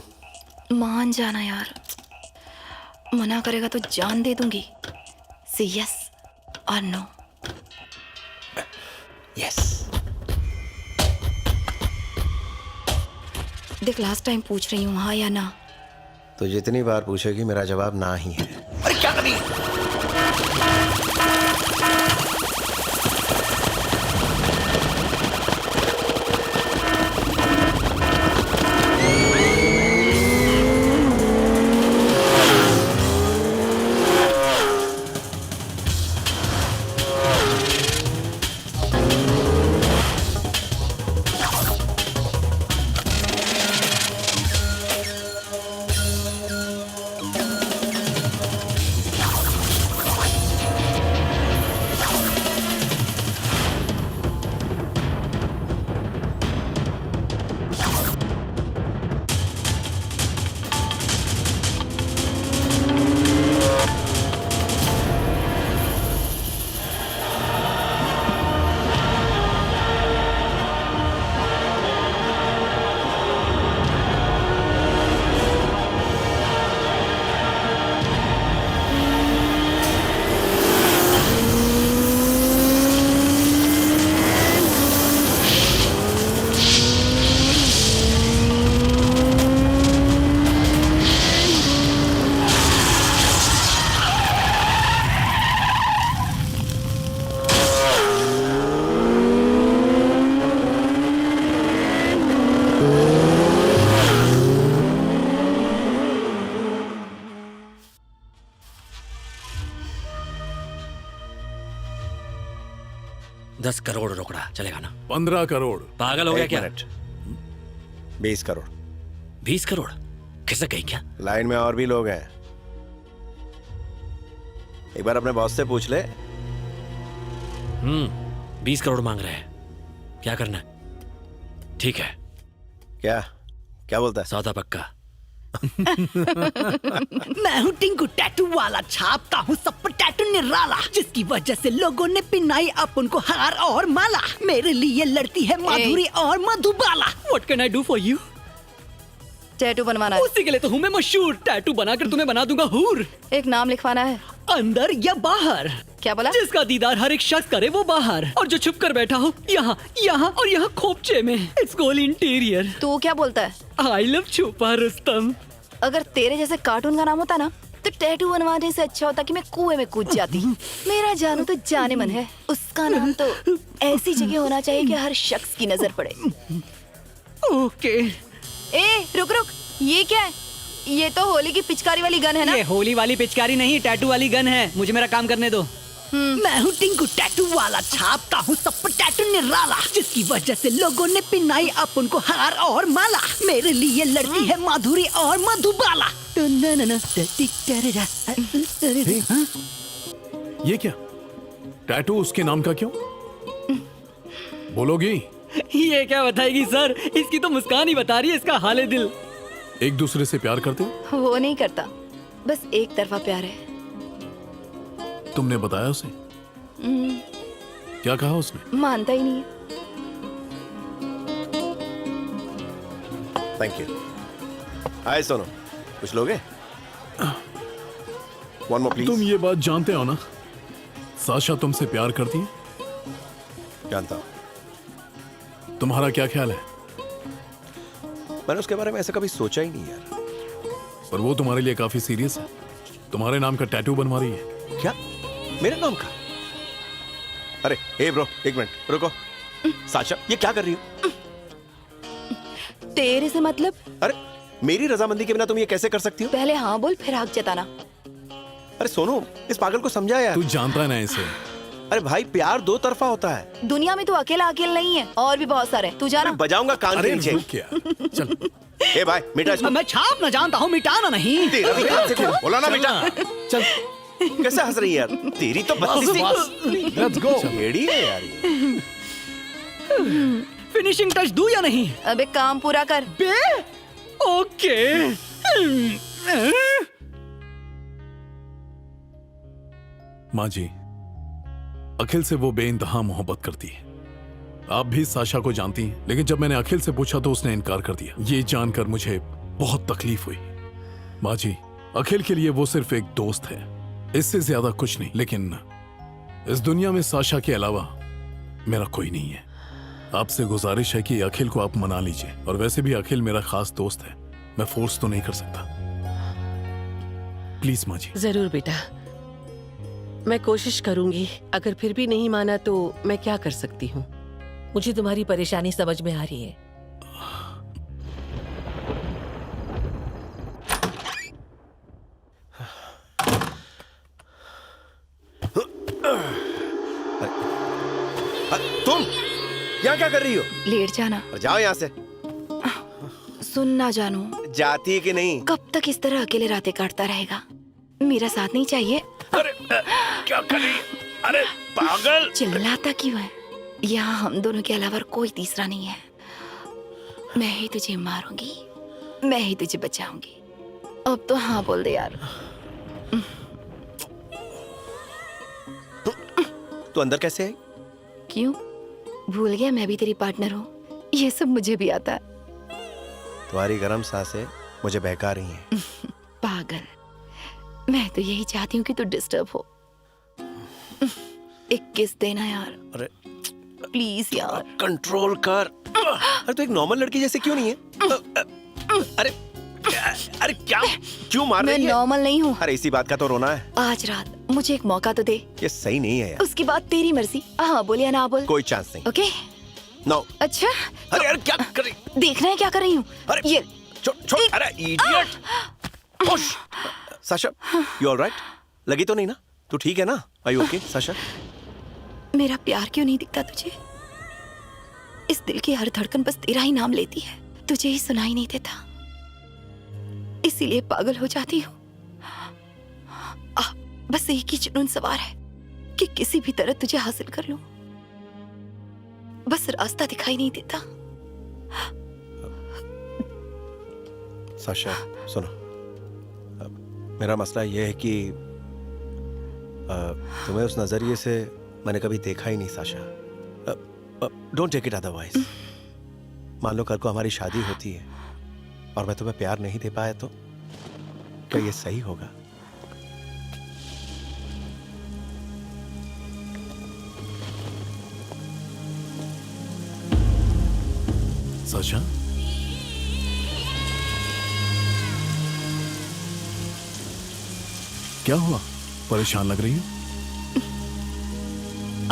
मान जाना यार। मना करेगा तो जान दे दूंगी। से यस और नो। यस। देख, लास्ट टाइम पूछ रही हूँ, हाँ या ना। तो जितनी बार पूछेगी मेरा जवाब ना ही है। अरे क्या कर रही है? $10 करोड़ रोकड़ा चलेगा ना? 15 करोड़। पागल हो गया क्या? 20 करोड़। 20 करोड़ खिसक गई क्या? लाइन में और भी लोग हैं, एक बार अपने बॉस से पूछ ले। 20 करोड़ मांग रहे हैं। क्या करना है? ठीक है। क्या क्या बोलता है? सौदा पक्का। मैं हूँ टिंकू, टैटू वाला, छापता हूँ सब पर टैटू निराला, जिसकी वजह से लोगों ने पिनाई अपन को हार और माला। मेरे लिए लड़ती है माधुरी और Madhubala. What can I do for you? Tattoo बनवाना है। उसी के लिए तो हूँ मैं मशहूर। टैटू बनाकर तुम्हें बना दूंगा हूर। एक नाम लिखवाना है। अंदर या बाहर? क्या बोला? जिसका दीदार हर एक शख्स करे वो बाहर, और जो छुप कर बैठा हो यहाँ, यहाँ और यहाँ खोपचे में। It's goal interior. तू क्या बोलता है? आई लव छुपा रुस्तम। अगर तेरे जैसे कार्टून का नाम होता ना तो टैटू बनवाने से अच्छा होता कि मैं कुएं में कूद जाती। मेरा जानू तो जाने मन है। उसका नाम तो ऐसी जगह होना चाहिए कि हर शख्स की नजर पड़े। ओके। ए रुक रुक, ये क्या है? ये तो होली की पिचकारी वाली गन है ना? ये होली वाली पिचकारी नहीं, टैटू वाली गन है। मुझे मेरा काम करने दो। मैं हूँ टिंकू, टैटू वाला, छापता हूँ सब पर टैटू निराला, जिसकी वजह से लोगों ने पिनाई अपन को हार और माला। मेरे लिए लड़ती है माधुरी और मधुबाला। ये क्या? टैटू उसके नाम का क्यों? बोलोगी? ये क्या बताएगी सर? इसकी तो मुस्कान ही बता रही है इसका हाले दिल। एक दूसरे से प्यार करते हो? वो नहीं करता, बस एक तरफा प्यार है। तुमने बताया उसे? क्या कहा उसने? मानता ही नहीं है। Thank you. हाय सोनू, कुछ लोगे? One more please. तुम ये बात जानते हो ना, साशा तुमसे प्यार करती है? जानता हूं। तुम्हारा क्या ख्याल है? मैंने उसके बारे में ऐसा कभी सोचा ही नहीं यार। पर वो तुम्हारे लिए काफी सीरियस है। तुम्हारे नाम का टैटू बनवा रही है। क्या? मेरे नाम का? अरे हे ब्रो, एक मिनट रुको। साशा, ये क्या कर रही हो? तेरे से मतलब? अरे मेरी रजामंदी के बिना तुम ये कैसे कर सकती हो? पहले हाँ बोल, फिर हक जताना। अरे सोनू, इस पागल को समझा यार। तू जानता है ना इसे। अरे भाई, प्यार दो तरफा होता है। दुनिया में तू अकेला नहीं है, और भी बहुत सारे। तू जाना। बजाऊंगा कान के नीचे। चल। ए भाई, मिटा इसको। मैं छाप ना जानता हूँ, मिटाना नहीं। तेरा भी कान से बोला ना बेटा। चल। कैसे हंस रही है यार? तेरी तो बत्तीसी। Let's go. एड़ी है यार ये। फिनिशिंग टच दूं या नहीं? अबे काम पूरा कर। बे? ओके। माँ जी, अखिल से वो बेइंतहा मोहब्बत करती है। आप भी साशा को जानती हैं, लेकिन जब मैंने अखिल से पूछा तो उसने इनकार कर दिया। ये जानकर मुझे बहुत तकलीफ हुई। माँ जी, अखिल के लिए वो सिर्फ एक दोस्त है, इससे ज्यादा कुछ नहीं। लेकिन इस दुनिया में साशा के अलावा मेरा कोई नहीं है। आपसे गुजारिश है कि अखिल को आप मना लीजिए। और वैसे भी अखिल मेरा खास दोस्त है, मैं फोर्स तो नहीं कर सकता। प्लीज माँ जी। जरूर बेटा, मैं कोशिश करूंगी। अगर फिर भी नहीं माना तो मैं क्या कर सकती हूँ। मुझे तुम्हारी परेशानी समझ में आ रही है। तुम यहाँ क्या कर रही हो? लेट जाना। और जाओ यहाँ से। सुन ना जानू, जाती है कि नहीं? कब तक इस तरह अकेले रातें काटता रहेगा? मेरा साथ नहीं चाहिए? अरे क्या कर रही है? अरे पागल! चिल्लाता क्यों है? यहाँ हम दोनों के अलावा कोई तीसरा नहीं है। मैं ही तुझे मारूंगी, मैं ही तुझे बचाऊंगी। अब तो हाँ बोल दे यार। तू अंदर कैसे आई? क्यों भूल गया मैं भी तेरी पार्टनर हूँ? ये सब मुझे भी आता है। तुम्हारी गर्म सांसें मुझे बहका रही हैं। पागल, मैं तो यही चाहती हूँ कि तू डिस्टर्ब हो। एक किस देना यार। अरे प्लीज यार। कंट्रोल कर। अरे तो एक नॉर्मल लड़की जैसे क्यों नहीं है? अरे अरे क्या, क्यों मार रही है? मैं नॉर्मल नहीं हूँ। अरे इसी बात का तो रोना है। आज रात मुझे एक मौका तो दे। ये सही नहीं है यार। उसके बाद तेरी मर्जी। हाँ बोल या ना बोल। कोई चांस नहीं। Okay no. अच्छा। अरे यार क्या कर रही? देखना है क्या कर रही हूँ? अरे ये छोड़। अरे इडियट। होश। Sasha, you alright? लगी तो नहीं ना? तू ठीक है ना? Are you okay Sasha? मेरा प्यार क्यों नहीं दिखता तुझे? इस दिल की हर धड़कन बस तेरा ही नाम लेती है, तुझे ही सुनाई नहीं देता। इसीलिए पागल हो जाती हूँ। बस एक ही जुनून सवार है कि किसी भी तरह तुझे हासिल कर लूं। बस रास्ता दिखाई नहीं देता। साशा सुनो, मेरा मसला ये है कि तुम्हें उस नजरिए से मैंने कभी देखा ही नहीं Sasha. Don't take it otherwise. मान लो कल को हमारी शादी होती है और मैं तुम्हें प्यार नहीं दे पाया तो क्या ये सही होगा? साशा, क्या हुआ? परेशान लग रही हो?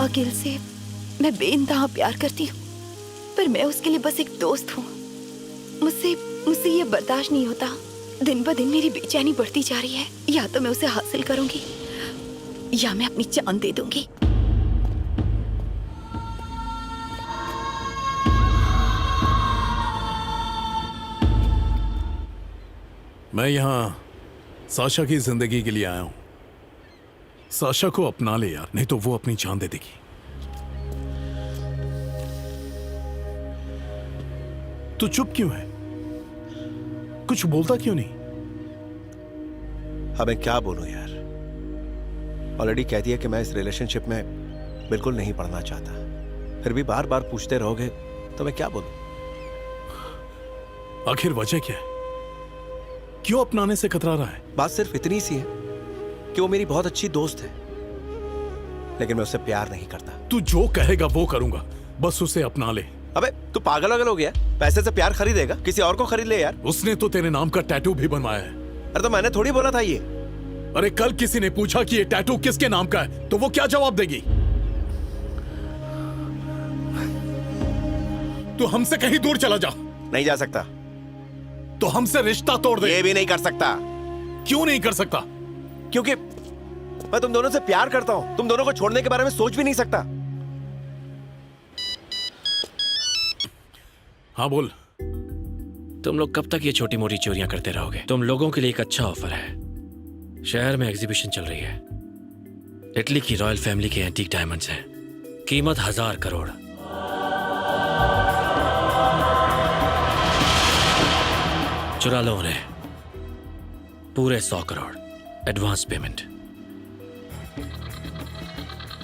अखिल से मैं बेइंतहा प्यार करती हूँ, पर मैं उसके लिए बस एक दोस्त हूँ। मुझसे ये बर्दाश्त नहीं होता। दिन ब दिन मेरी बेचैनी बढ़ती जा रही है। या तो मैं उसे हासिल करूंगी या मैं अपनी जान दे दूंगी। मैं यहाँ साशा की जिंदगी के लिए आया हूं। साशा को अपना ले यार, नहीं तो वो अपनी जान दे देगी। तू चुप क्यों है? कुछ बोलता क्यों नहीं? अब मैं क्या बोलूं यार, ऑलरेडी कह दिया कि मैं इस रिलेशनशिप में बिल्कुल नहीं पढ़ना चाहता। फिर भी बार बार पूछते रहोगे तो मैं क्या बोलूं? आखिर वजह क्या है? क्यों अपनाने से कतरा रहा है? बात सिर्फ इतनी सी है कि वो मेरी बहुत अच्छी दोस्त है, लेकिन मैं उससे प्यार नहीं करता। तू जो कहेगा वो करूंगा, बस उसे अपना ले। अबे तू पागल वगल हो गया? पैसे से प्यार खरीदेगा? किसी और को खरीद ले यार। उसने तो तेरे नाम का टैटू भी बनवाया है। अरे तो मैंने थोड़ी बोला था ये। अरे कल किसी ने पूछा कि ये टैटू किसके नाम का है, तो वो क्या जवाब देगी? तू हमसे कहीं दूर चला जा। नहीं जा सकता। तो हमसे रिश्ता तोड़ दे। ये भी नहीं कर सकता। क्यों नहीं कर सकता? क्योंकि मैं तुम दोनों से प्यार करता हूं। तुम दोनों को छोड़ने के बारे में सोच भी नहीं सकता। हाँ बोल। तुम लोग कब तक ये छोटी मोटी चोरियां करते रहोगे? तुम लोगों के लिए एक अच्छा ऑफर है। शहर में एग्जीबिशन चल रही है। इटली की रॉयल फैमिली के एंटीक डायमंड्स हैं। कीमत 1000 करोड़। चुरा लो उन्हें। पूरे 100 करोड़ एडवांस पेमेंट।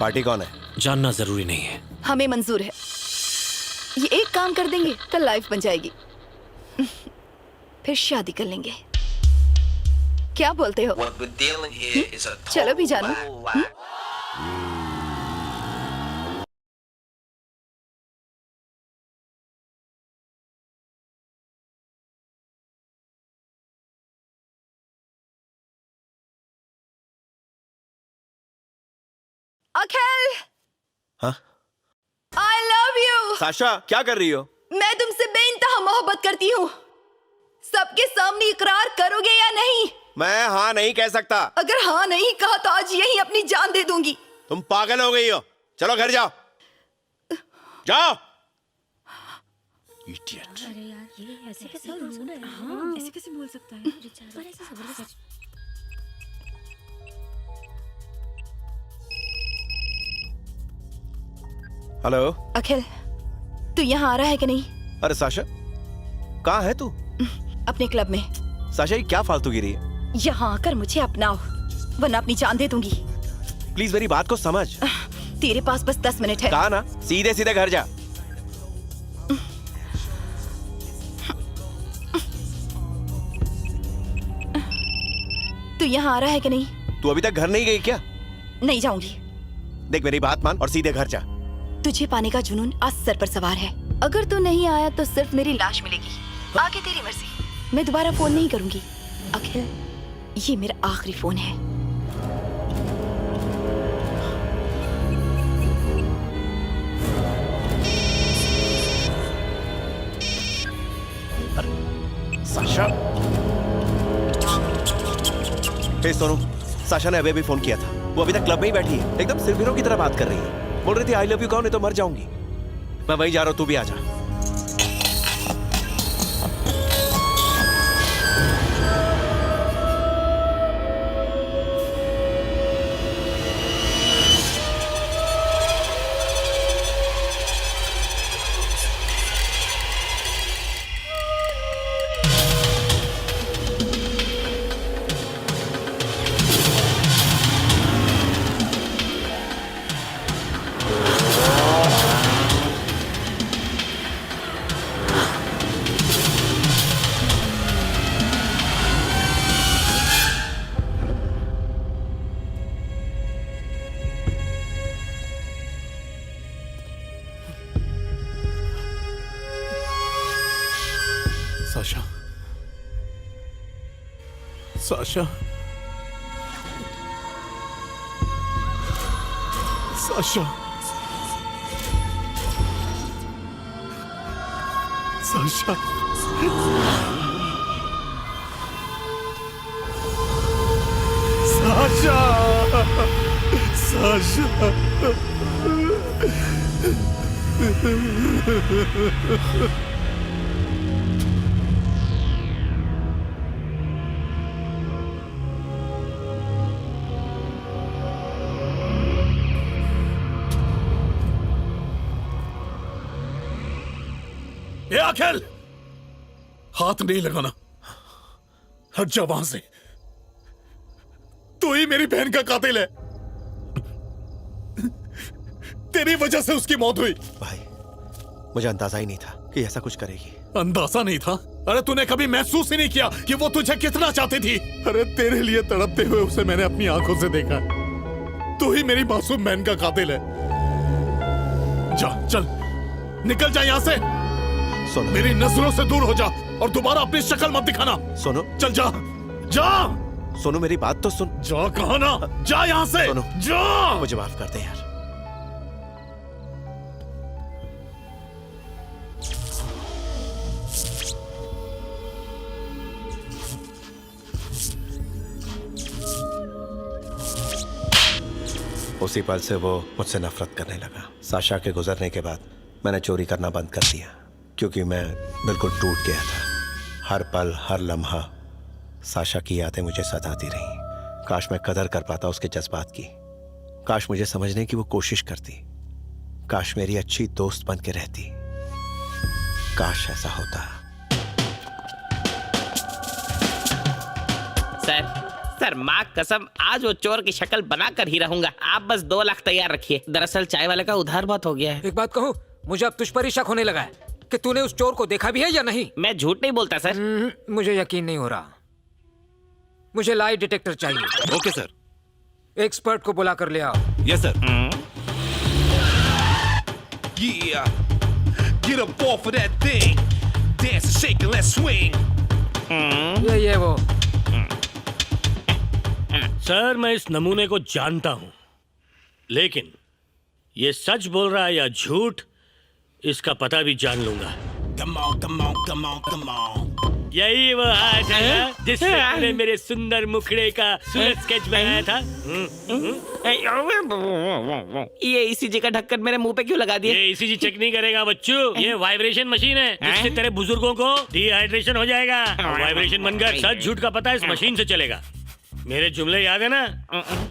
पार्टी कौन है? जानना जरूरी नहीं है। हमें मंजूर है। ये एक काम कर देंगे तो लाइफ बन जाएगी। फिर शादी कर लेंगे। क्या बोलते हो? चलो भी जानो। अखिल, हाँ? I love you। साशा क्या कर रही हो? मैं तुमसे बेइंतहा मोहब्बत करती हूँ। सबके सामने इकरार करोगे या नहीं? मैं हाँ नहीं कह सकता। अगर हाँ नहीं कहा तो आज यही अपनी जान दे दूंगी। तुम पागल हो गई हो। चलो घर जाओ। जाओ। Idiot। अरे यार ये ऐसे कैसे बोल रहा है? हाँ ऐसे कैसे बोल सकता है? पर ऐसे जबरदस्त। हेलो अखिल, तू यहाँ आ रहा है कि नहीं? अरे साशा कहाँ है तू? अपने क्लब में। साशा ये क्या फालतूगिरी है? यहाँ आकर मुझे अपनाओ वरना अपनी जान दे दूंगी। प्लीज मेरी बात को समझ। तेरे पास बस 10 मिनट है। कहा ना सीधे सीधे घर जा। तू यहाँ आ रहा है कि नहीं? तू अभी तक घर नहीं गई क्या? नहीं जाऊंगी। देख मेरी बात मान और सीधे घर जा। तुझे पाने का जुनून आज सर पर सवार है। अगर तू नहीं आया तो सिर्फ मेरी लाश मिलेगी। आगे तेरी मर्जी। मैं दोबारा फोन नहीं करूंगी। अखिल, ये मेरा आखिरी फोन है। साशा। हे सोनू, साशा ने अभी भी फोन किया था। वो अभी तक क्लब में ही बैठी है, एकदम सिरफिरों की तरह बात कर रही है। बोल रही थी आई लव यू कहो नहीं तो मर जाऊंगी। मैं वहीं जा रहा हूं, तू भी आ जा। Sasha Sasha Sasha Sasha Sasha ये अखिल, हाथ नहीं लगाना, हट जा वहां से। तू ही मेरी बहन का कातिल है, तेरी वजह से उसकी मौत हुई। भाई, मुझे अंदाजा ही नहीं था कि ऐसा कुछ करेगी। अंदाजा नहीं था? अरे तूने कभी महसूस ही नहीं किया कि वो तुझे कितना चाहती थी? अरे तेरे लिए तड़पते हुए उसे मैंने अपनी आंखों से देखा। तू ही मेरी मासूम बहन का कातिल है। जा, चल, निकल जा यहाँ से। सुनो, मेरी नजरों से दूर हो जा और दोबारा अपनी शक्ल मत दिखाना। सुनो, चल जा, जा। सुनो, मेरी बात तो सुन। जा, कहा ना, जा यहाँ से। सुनो, जा। मुझे माफ कर दे यार। उसी पल से वो मुझसे नफरत करने लगा। साशा के गुजरने के बाद मैंने चोरी करना बंद कर दिया, क्योंकि मैं बिल्कुल टूट गया था। हर पल, हर लम्हा साशा की यादें मुझे सताती रहीं। काश मैं कदर कर पाता उसके जज्बात की। काश मुझे समझने की वो कोशिश करती। काश मेरी अच्छी दोस्त बन के रहती। काश ऐसा होता। सर माँ कसम, आज वो चोर की शक्ल बनाकर ही रहूंगा। आप बस 2 लाख तैयार रखिए। दरअसल चाय वाले का उधार बहुत हो गया है। एक बात कहूँ, मुझे अब तुझ पर ही शक होने लगा है कि तूने उस चोर को देखा भी है या नहीं। मैं झूठ नहीं बोलता सर। मुझे यकीन नहीं हो रहा। मुझे लाई डिटेक्टर चाहिए। Okay sir. एक्सपर्ट को बुला कर ले आओ। Yes sir. Yeah, get up off of that thing. Dance and shake and let's swing. ये वो। सर, मैं इस नमूने को जानता हूं, लेकिन ये सच बोल रहा है या झूठ, इसका पता भी जान लूंगा। Come on, come on, come on, come on. यही वो हाथ है ना जिससे तूने मेरे सुंदर मुखड़े का सूरज स्केच बनाया था। ये ईसीजी का ढक्कन मेरे मुंह पे क्यों लगा दिया? ये ईसीजी चेक नहीं करेगा बच्चू, ये वाइब्रेशन मशीन है जिससे तेरे बुजुर्गों को डिहाइड्रेशन हो जाएगा। वाइब्रेशन बनकर सच झूठ का पता इस मशीन से चलेगा। मेरे जुमले याद है ना?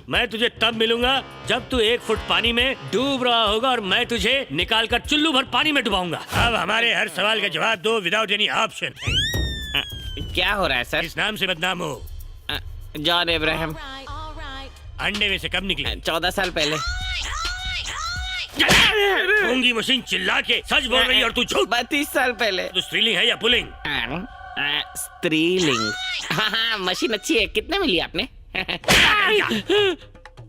मैं तुझे तब मिलूंगा जब तू 1 फुट पानी में डूब रहा होगा और मैं तुझे निकाल कर चुल्लू भर पानी में डुबाऊंगा। अब हमारे हर सवाल का जवाब दो विदाउट एनी ऑप्शन। क्या हो रहा है सर? इस नाम से बदनाम हो। जॉन इब्राहिम। अंडे में से कब निकले? 14 साल पहले। गूंगी मशीन चिल्ला के सच बोल रही है और तू झूठ। 32 साल पहले। तू स्त्रीलिंग है या पुल्लिंग? स्त्रीलिंग। हाँ, मशीन अच्छी है। कितने मिली आपने?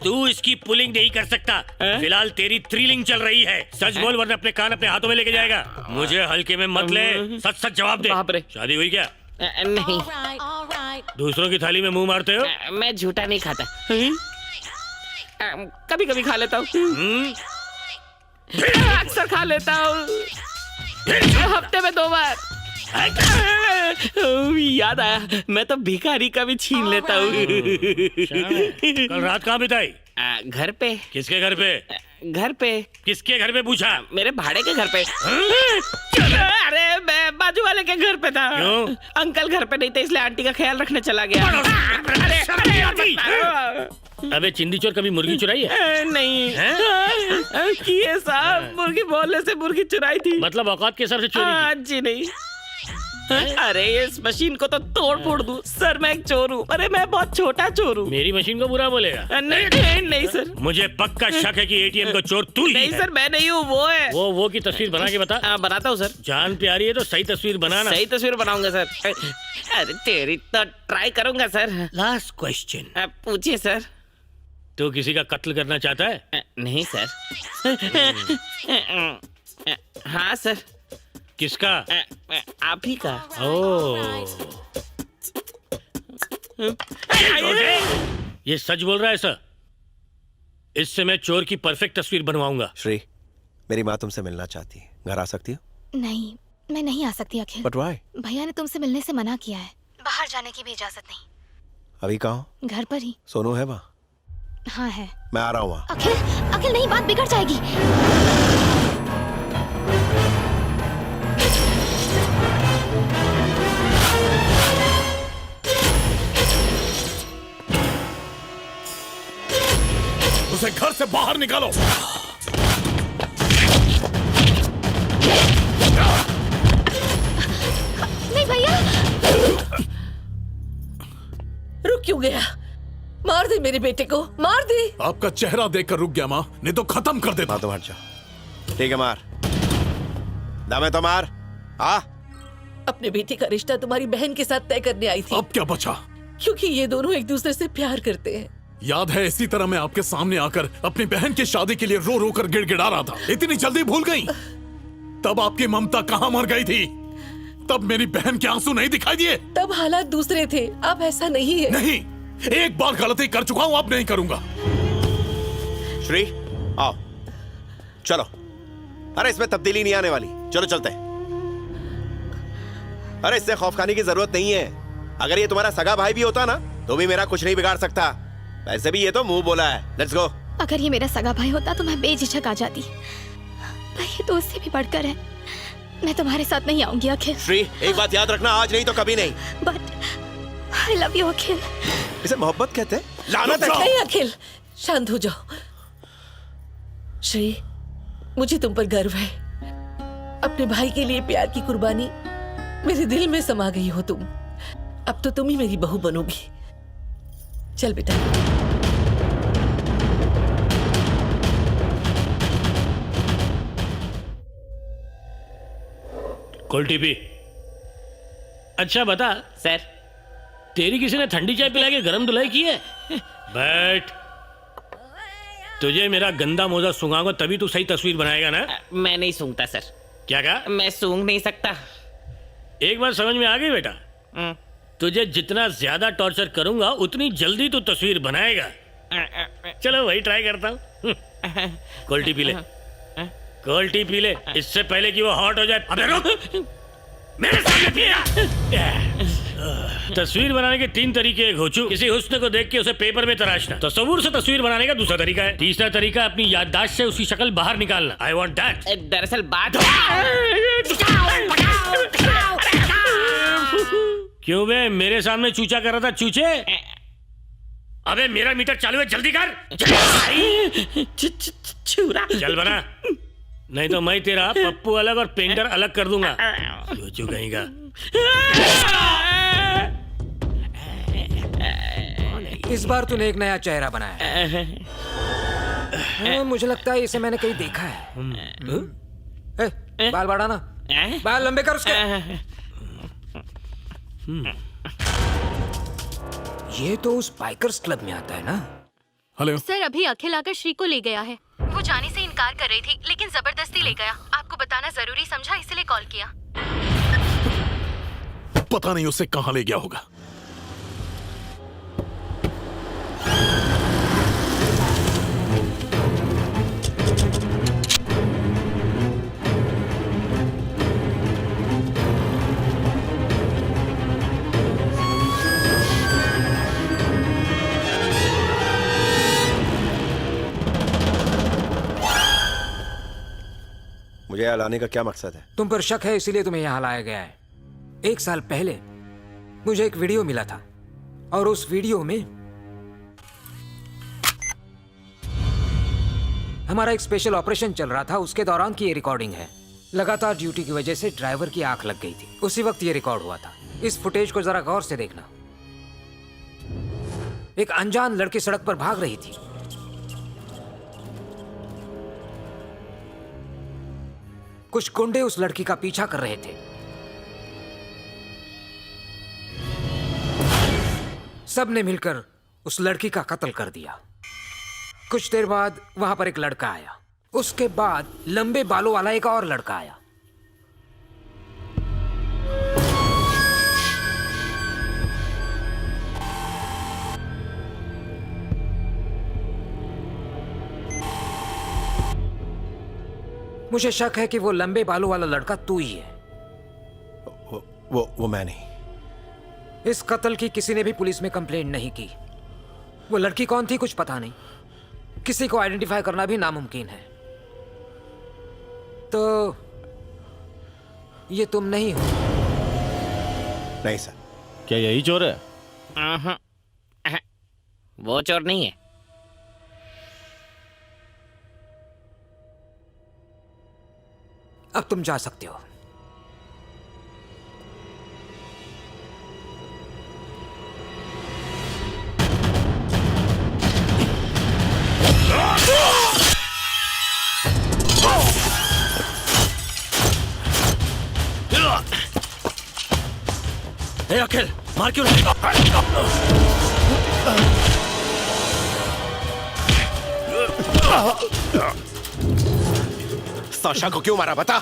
तू इसकी पुलिंग नहीं कर सकता। फिलहाल तेरी थ्रिलिंग चल रही है। सच बोल वरना अपने कान अपने हाथों में लेके जाएगा। मुझे हल्के में मत ले, सच सच जवाब दे। शादी हुई क्या? नहीं। दूसरों की थाली में मुंह मारते हो? मैं झूठा नहीं खाता। कभी कभी खा लेता हूँ। अक्सर खा लेता हूँ, हफ्ते में 2 बार। याद आया, मैं तो भिखारी का भी छीन लेता हूँ। कल रात कहाँ बिताई? घर पे। किसके घर पे? घर पे। किसके घर पे पूछा? मेरे भाड़े के घर पे। अरे मैं बाजू वाले के घर पे था। क्यों? अंकल घर पे नहीं थे इसलिए आंटी का ख्याल रखने चला गया। अबे चिंदी चोर कभी मुर्गी चुराई है? नहीं। किए साहब, मुर्गी बोलने से मुर्गी चुराई थी। मतलब औकात के हिसाब से चोरी? हाँ जी नहीं। अरे इस मशीन को तो तोड़ फोड़ दूं। सर मैं एक चोर हूँ। अरे मैं बहुत छोटा चोर हूँ। मेरी मशीन को बुरा बोलेगा? नहीं सर। मुझे पक्का शक है कि एटीएम का चोर तू ही है। नहीं सर, मैं नहीं हूँ, वो है। वो की तस्वीर बना के बता। हाँ बनाता हूँ सर। जान प्यारी है तो सही तस्वीर बनाना। सही तस्वीर बनाऊंगा सर। अरे तेरी तो ट्राई करूंगा सर। Last question. पूछिए सर। तू किसी का कत्ल करना चाहता है? नहीं सर। हाँ सर। किसका? आप ही का। ओह, ये सच बोल रहा है सर। इससे मैं चोर की परफेक्ट तस्वीर बनवाऊंगा। श्री, मेरी माँ तुमसे मिलना चाहती है, घर आ सकती हो? नहीं, मैं नहीं आ सकती अखिल। But why? भैया ने तुमसे मिलने से मना किया है। बाहर जाने की भी इजाजत नहीं। अभी कहाँ हो? घर पर ही। सोनू है वहाँ? हाँ है। मैं आ रहा हूँ वहाँ। अखिल, अखिल नहीं, बात बिगड़ जाएगी। उसे घर से बाहर निकालो। नहीं भैया। रुक क्यों गया? मार दे मेरे बेटे को, मार दे। आपका चेहरा देखकर रुक गया माँ, नहीं तो खत्म कर देता। तो हट जाओ। ठीक है, मार। दामे तो मार। आ। अपने बेटे का रिश्ता तुम्हारी बहन के साथ तय करने आई थी। अब क्या बचा? क्योंकि ये दोनों एक दूसरे से प्यार करते हैं। याद है इसी तरह मैं आपके सामने आकर अपनी बहन की शादी के लिए रो रो कर गिड़गिड़ा रहा था। इतनी जल्दी भूल गई? तब आपकी ममता कहाँ मर गई थी? तब मेरी बहन के आंसू नहीं दिखाई दिए? तब हालात दूसरे थे, अब ऐसा नहीं है। नहीं, एक बार गलती कर चुका हूँ, अब नहीं करूंगा। श्री, आओ, चलो। अरे इसमें तब्दीली नहीं आने वाली, चलो चलते हैं। अरे इससे खौफ खाने की जरूरत नहीं है। अगर ये तुम्हारा सगा भाई भी होता ना तो भी मेरा कुछ नहीं बिगाड़ सकता। वैसे भी ये तो मुंह बोला है। Let's go. अगर ये मेरा सगा भाई होता तो मैं बेझिझक आ जाती, पर ये तो उससे भी बढ़कर है। मैं तुम्हारे साथ नहीं आऊंगी अखिल। श्री, एक बात याद रखना, आज नहीं तो कभी नहीं। बट आई लव यू अखिल। इसे मोहब्बत कहते हैं? लानत है। नहीं अखिल, शांत हो जाओ। श्री, मुझे तुम पर गर्व है। अपने भाई के लिए प्यार की कुर्बानी मेरे दिल में समा गई हो तुम। अब तो तुम ही मेरी बहू बनोगी। चल बेटा। Cold T P. अच्छा बता सर, तेरी किसी ने ठंडी चाय पिला के गरम धुलाई की है? बैठ। तुझे मेरा गंदा मोजा सूंघाऊंगा तभी तू सही तस्वीर बनाएगा ना? मैं नहीं सूंघता सर। क्या कहा? मैं सूंघ नहीं सकता। एक बार समझ में आ गई बेटा? तुझे जितना ज्यादा टॉर्चर करूंगा उतनी जल्दी तू तस्वीर बनाएगा। चलो वही ट्राई करता हूँ। कोल्ड टी पी ले, कोल्ड टी पी ले, इससे पहले कि वो हॉट हो जाए। अबे रुक, मेरे सामने पिया। तस्वीर बनाने के 3 तरीके एक हो चुके। किसी हुस्न को देख के उसे पेपर में तराशना, तस्वीर से तस्वीर बनाने का दूसरा तरीका है। तीसरा तरीका अपनी याददाश्त से उसकी शक्ल बाहर निकालना। I want that. दरअसल बात क्यों बे, मेरे सामने चूचा कर रहा था? चूचे। अबे मेरा मीटर चालू है, जल्दी कर। छुरा। चल बना, नहीं तो मैं तेरा पप्पू अलग और पेंटर अलग कर दूंगा। चूचू कहेगा। इस बार तूने एक नया चेहरा बनाया है। मुझे लगता है इसे मैंने कहीं देखा है। बाल बढ़ाना, बाल लंबे कर उसके। ये तो उस बाइकर्स क्लब में आता है ना? हेलो सर, अभी अखिल आकर श्री को ले गया है। वो जाने से इनकार कर रही थी लेकिन जबरदस्ती ले गया। आपको बताना जरूरी समझा, इसलिए कॉल किया। पता नहीं उसे कहां ले गया होगा। मुझे यहाँ लाने का क्या मकसद है? तुम पर शक है इसीलिए तुम्हें यहाँ लाया गया है। 1 साल पहले मुझे एक वीडियो मिला था और उस वीडियो में हमारा एक स्पेशल ऑपरेशन चल रहा था। उसके दौरान की ये रिकॉर्डिंग है। लगातार ड्यूटी की वजह से ड्राइवर की आंख लग गई थी। उसी वक्त ये रिकॉर्ड हुआ था। इस फुटेज को जरा गौर से देखना। एक अनजान लड़की सड़क पर भाग रही थी। कुछ गुंडे उस लड़की का पीछा कर रहे थे। सबने मिलकर उस लड़की का कत्ल कर दिया। कुछ देर बाद वहां पर एक लड़का आया। उसके बाद लंबे बालों वाला एक और लड़का आया। मुझे शक है कि वो लंबे बालों वाला लड़का तू ही है। वो मैं नहीं। इस कत्ल की किसी ने भी पुलिस में कंप्लेंट नहीं की। वो लड़की कौन थी कुछ पता नहीं। किसी को आइडेंटिफाई करना भी नामुमकिन है। तो ये तुम नहीं हो? नहीं सर। क्या यही चोर है? वो चोर नहीं है। अब तुम जा सकते हो। ए अखिल, मार क्यों नहीं? साशा को क्यों मारा बता?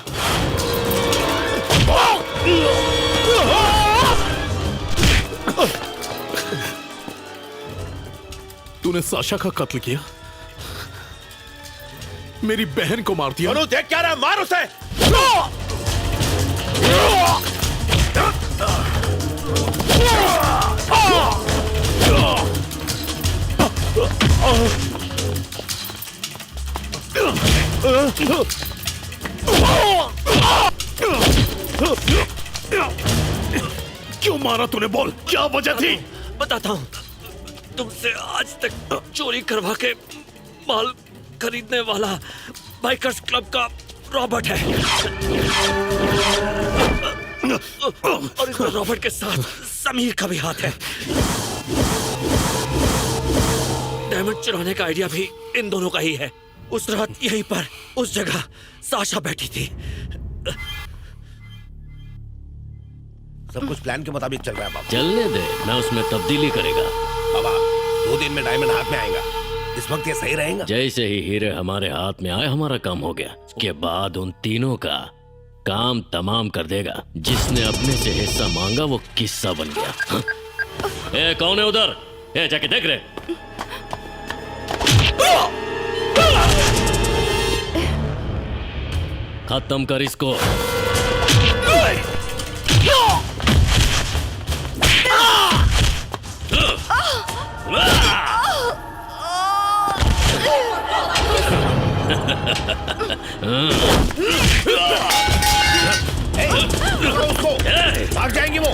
तूने साशा का कत्ल किया, मेरी बहन को मार दिया। देख क्या रहा, मार उसे। क्यों मारा तूने? बोल, क्या वजह थी? बताता हूँ। तुमसे आज तक चोरी करवा के माल खरीदने वाला बाइकर्स क्लब का रॉबर्ट है, और इसमें रॉबर्ट के साथ समीर का भी हाथ है। डायमंड चुराने का आइडिया भी इन दोनों का ही है। उस रात यहीं पर उस जगह साशा बैठी थी। सब कुछ प्लान के मुताबिक चल रहा है बाबा। चलने दे, मैं उसमें तब्दीली करेगा। बाबा 2 दिन में डायमंड हाथ में आएगा। इस वक्त ये सही रहेगा। जैसे ही हीरे हमारे हाथ में आए हमारा काम हो गया। के बाद उन तीनों का काम तमाम कर देगा। जिसने अपने से हिस्सा मांगा वो किस्सा बन गया। हाँ? ए कौन है उधर? ए जाके देख रहे। खत्म कर इसको। भाग जाएंगे वो।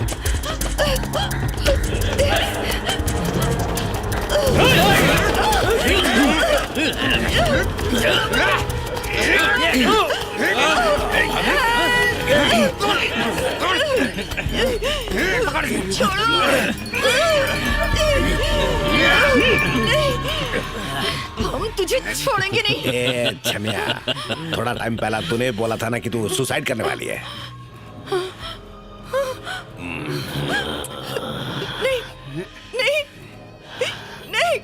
हम तुझे छोड़ेंगे नहीं। ए छमिया, थोड़ा टाइम पहला तूने बोला था ना कि तू सुसाइड करने वाली है। नहीं नहीं नहीं।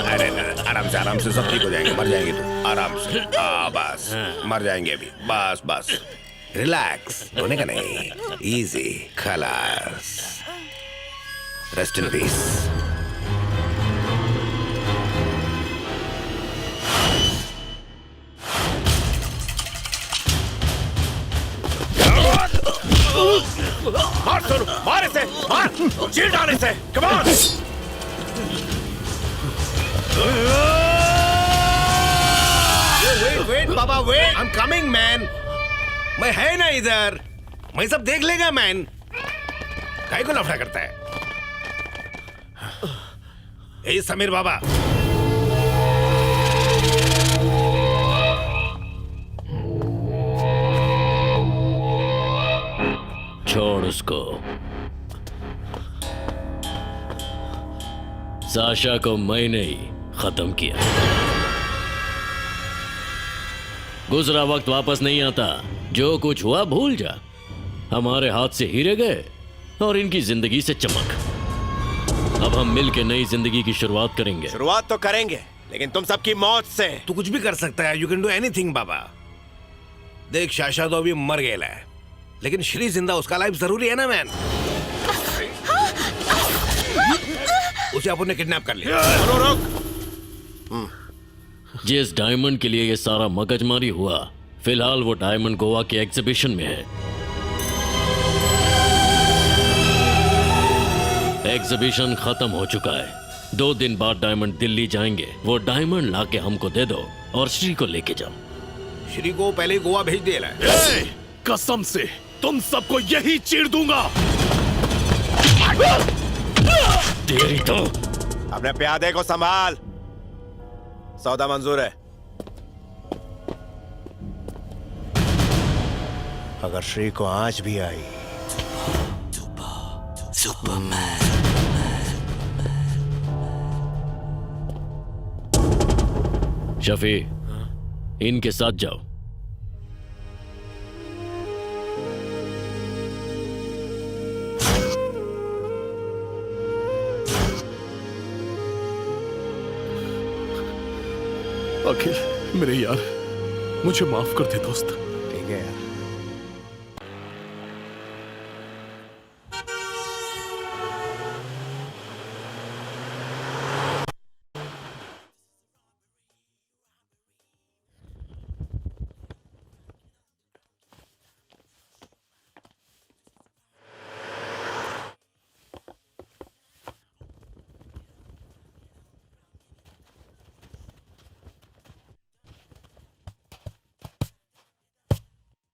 अरे आराम से सब ठीक हो जाएंगे। मर जाएंगे तू, आराम से। बस मर जाएंगे अभी। बस बस रिलैक्स, रोने का नहीं, इजी, खलास। Rest in peace. मार सोनू, मार इसे, मार, चीर डाल इसे, कम ऑन। वेट बाबा wait, I am coming man. मैं है ना इधर, मैं सब देख लेगा मैन। काहे को लफड़ा करता है? ए समीर बाबा, छोड़ उसको। साशा को मैंने ही खत्म किया। गुजरा वक्त वापस नहीं आता। जो कुछ हुआ भूल जा। हमारे हाथ से हीरे गए और इनकी जिंदगी से चमक। अब हम मिल के नई जिंदगी की शुरुआत करेंगे। शुरुआत तो करेंगे, लेकिन तुम सबकी मौत से। तू कुछ भी कर सकता है। यू कैन डू एनीथिंग बाबा। देख शाशा तो अभी मर गया है, लेकिन श्री जिंदा, उसका लाइफ जरूरी है ना मैन। उसे अपन ने किडनैप कर लिया। जिस डायमंड के लिए ये सारा मगजमारी हुआ, फिलहाल वो डायमंड गोवा के एग्जीबिशन में है। एग्जीबिशन खत्म हो चुका है। 2 दिन बाद डायमंड दिल्ली जाएंगे। वो डायमंड लाके हमको दे दो और श्री को लेके जाओ। श्री को पहले ही गोवा भेज दिया है। कसम से तुम सबको यही चीर दूंगा। तेरी तो अपने प्यादे को संभाल। सौदा मंजूर है। अगर श्री को आंच भी आई, शफी, इनके साथ जाओ। अखिल मेरे यार, मुझे माफ कर दे दोस्त। ठीक है यार।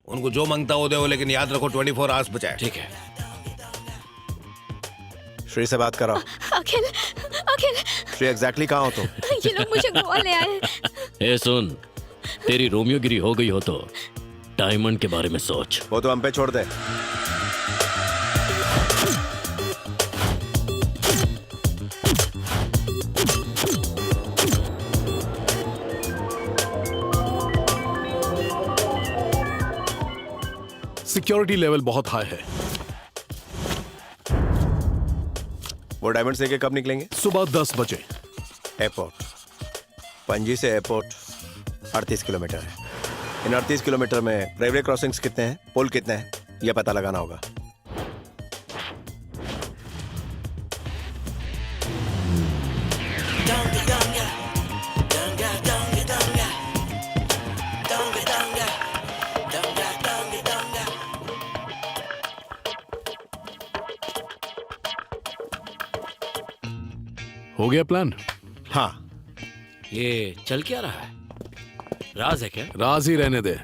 उनको जो मांगता हो दे, लेकिन याद रखो 24 आवर्स बचाए। ठीक है। श्री से बात कराओ। अखिल, अखिल, श्री एग्जैक्टली कहाँ हो तुम? ये लोग मुझे गोवा ले आए। ए सुन, तेरी रोमियोगिरी हो गई हो तो डायमंड के बारे में सोच। वो तो हम पे छोड़ दे। सिक्योरिटी लेवल बहुत हाई है। वो डायमंड से कब निकलेंगे? सुबह 10 बजे। एयरपोर्ट, पणजी से एयरपोर्ट 38 किलोमीटर है। इन 38 किलोमीटर में रेलवे क्रॉसिंग्स कितने हैं, पुल कितने हैं, यह पता लगाना होगा। हो गया प्लान? हाँ। ये चल क्या रहा है? राज है क्या? राज ही रहने दे।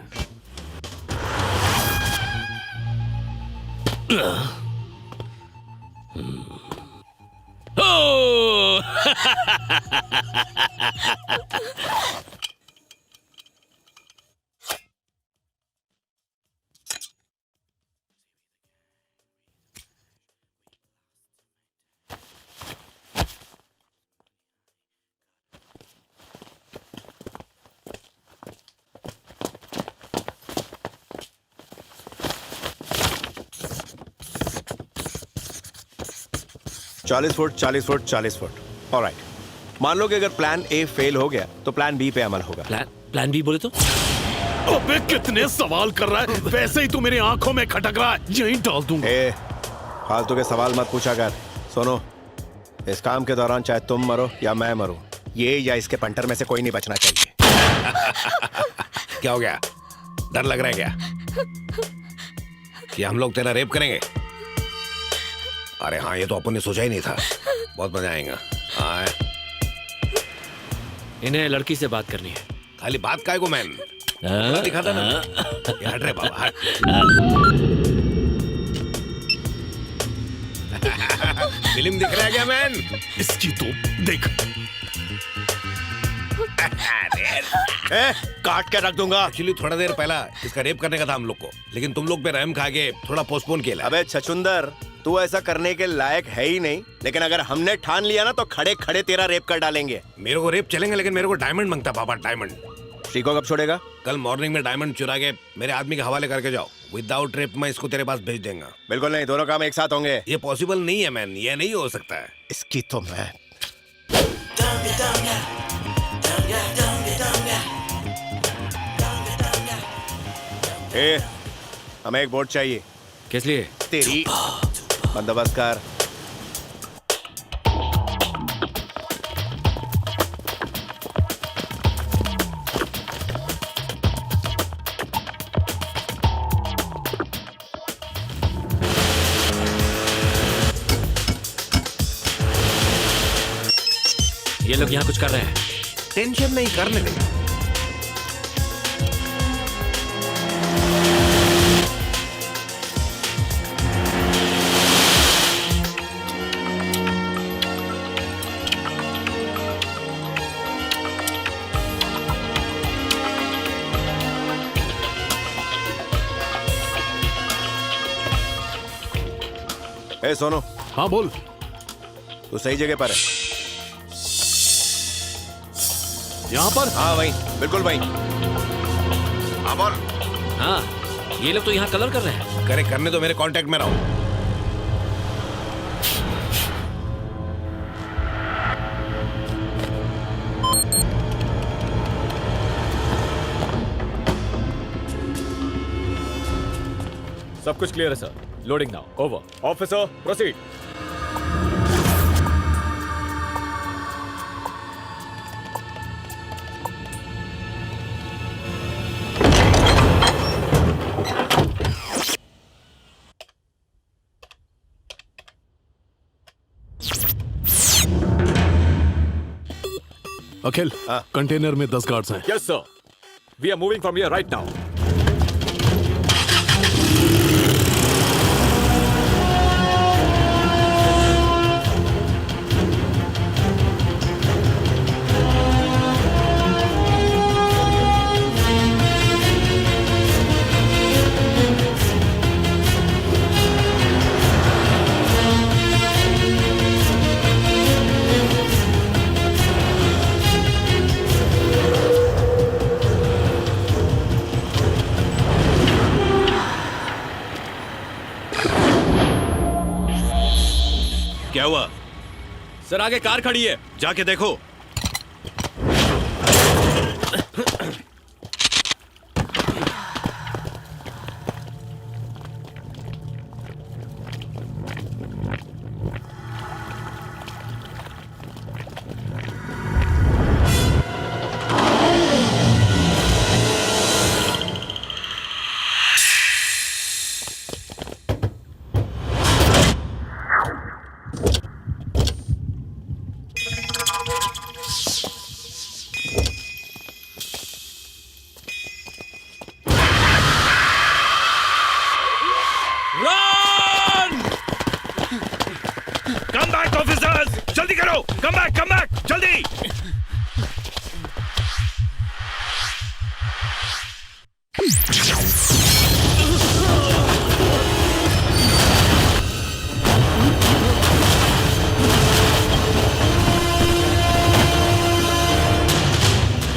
चालीस फुट 40 फुट। ऑलराइट। मान लो कि अगर प्लान ए फेल हो गया तो प्लान बी पे अमल होगा। प्लान बी बोले तो? अबे कितने सवाल कर रहा है, वैसे ही तू मेरी आंखों में खटक रहा है, यहीं डाल दूंगा। फालतू के सवाल मत पूछा कर। सुनो, इस काम के दौरान चाहे तुम मरो या मैं मरूं, ये या इसके पंटर में से कोई नहीं बचना चाहिए। क्या हो गया? डर लग रहा है क्या कि हम लोग तेरा रेप करेंगे? अरे हाँ, ये तो अपन ने सोचा ही नहीं था। बहुत मजा आएगा। हाँ, इन्हें लड़की से बात करनी है। खाली बात काय को मैन दिखाता ना। हट रे बाबा हट। फिल्म दिख रहा है क्या मैन? इसकी तो देख। काट के रख दूंगा। एक्चुअली थोड़ा देर पहला इसका रेप करने का था हम लोग को, लेकिन तुम लोग पे रहम खा के थोड़ा पोस्टपोन किया। अबे छछुंदर, तू ऐसा करने के लायक है ही नहीं, लेकिन अगर हमने ठान लिया ना तो खड़े खड़े तेरा रेप कर डालेंगे। मेरे को रेप चलेंगे, लेकिन मेरे को डायमंड मांगता पापा, डायमंड। श्री को कब छोड़ेगा? कल मॉर्निंग में डायमंड चुरा के मेरे आदमी के हवाले करके जाओ। विदाउट रेप मैं इसको तेरे पास भेज देंगे। बिल्कुल नहीं, दोनों काम एक साथ होंगे। ये पॉसिबल नहीं है मैन, ये नहीं हो सकता है। इसकी तो मैं हमें एक बोट चाहिए। किस लिए? तेरी बंदोबस्त कर। ये लोग यहाँ कुछ कर रहे हैं। टेंशन नहीं, करने दे। ए सोनू। हाँ बोल। तू सही जगह पर है। यहाँ पर? हाँ वहीं, बिल्कुल वहीं। हाँ बोल। हाँ, ये लोग तो यहाँ कलर कर रहे हैं। करने तो मेरे कांटेक्ट में रहो। सब कुछ क्लियर है sir. Loading now. Over. Officer proceed. Akhil, container में 10 गार्ड्स हैं। Yes sir, we are moving from here right now. क्या हुआ? सर आगे कार खड़ी है, जाके देखो। Come back, officers! जल्दी करो! Come back! जल्दी!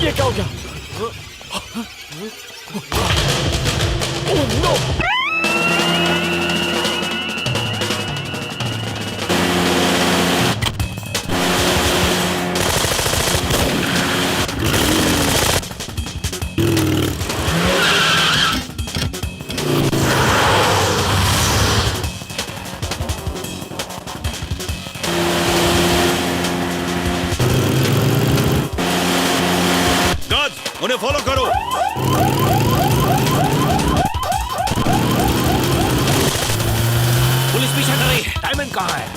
ये क्या हो गया? Oh no! उन्हें फॉलो करो। पुलिस पीछा कर रही है। डायमंड कहाँ है?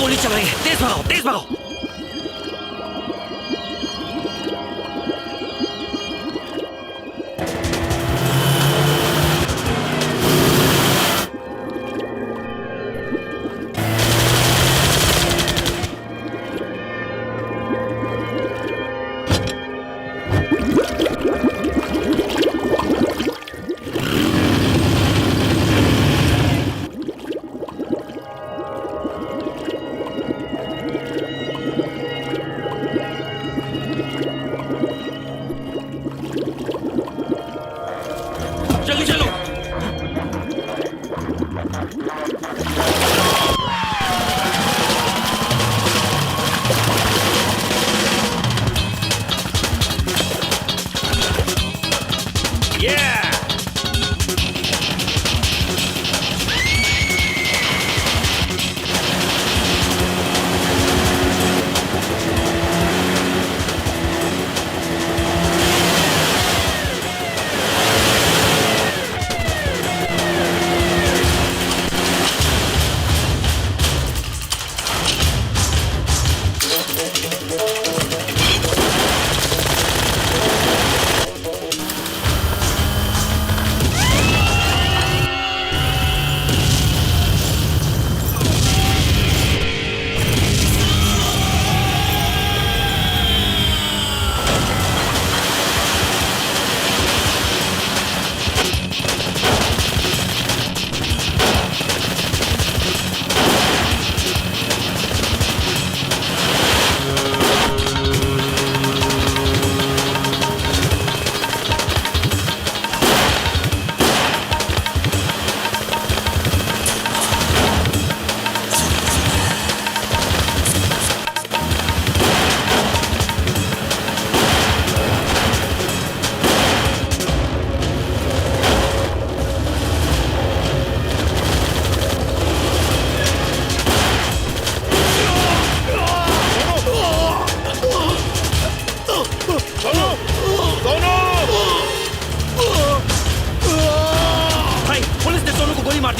गोली चल रही है। तेज भागो, तेज भागो। जल्दी चलो।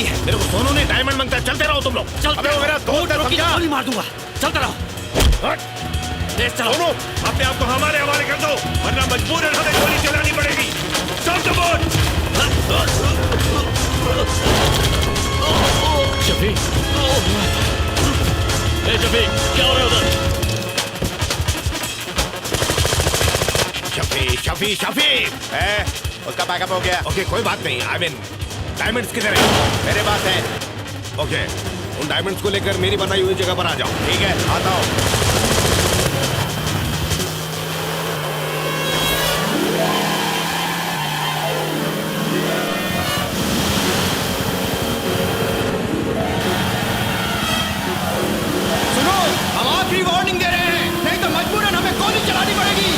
दी है। मेरे को सोनू ने डायमंड मांगता है। चलते रहो तुम लोग। अबे वो मेरा दोस्त है, समझा? गोली मार दूंगा, चलता रहो। सोनू, अपने आप को हमारे हवाले कर दो, वरना मजबूरन हमें गोली चलानी पड़ेगी। Stop the boat! शफीक, ए शफीक, क्या हो रहा है उधर? शफीक! उसका बैकअप हो गया। ओके, कोई बात नहीं। आई मीन डायमंड्स किधर है? मेरे पास है। ओके, उन डायमंड्स को लेकर मेरी बनाई हुई जगह पर आ जाओ। ठीक है, आता हूँ। सुनो, हम आखिरी वार्निंग दे रहे हैं, नहीं तो मजबूरन हमें गोली चलानी पड़ेगी।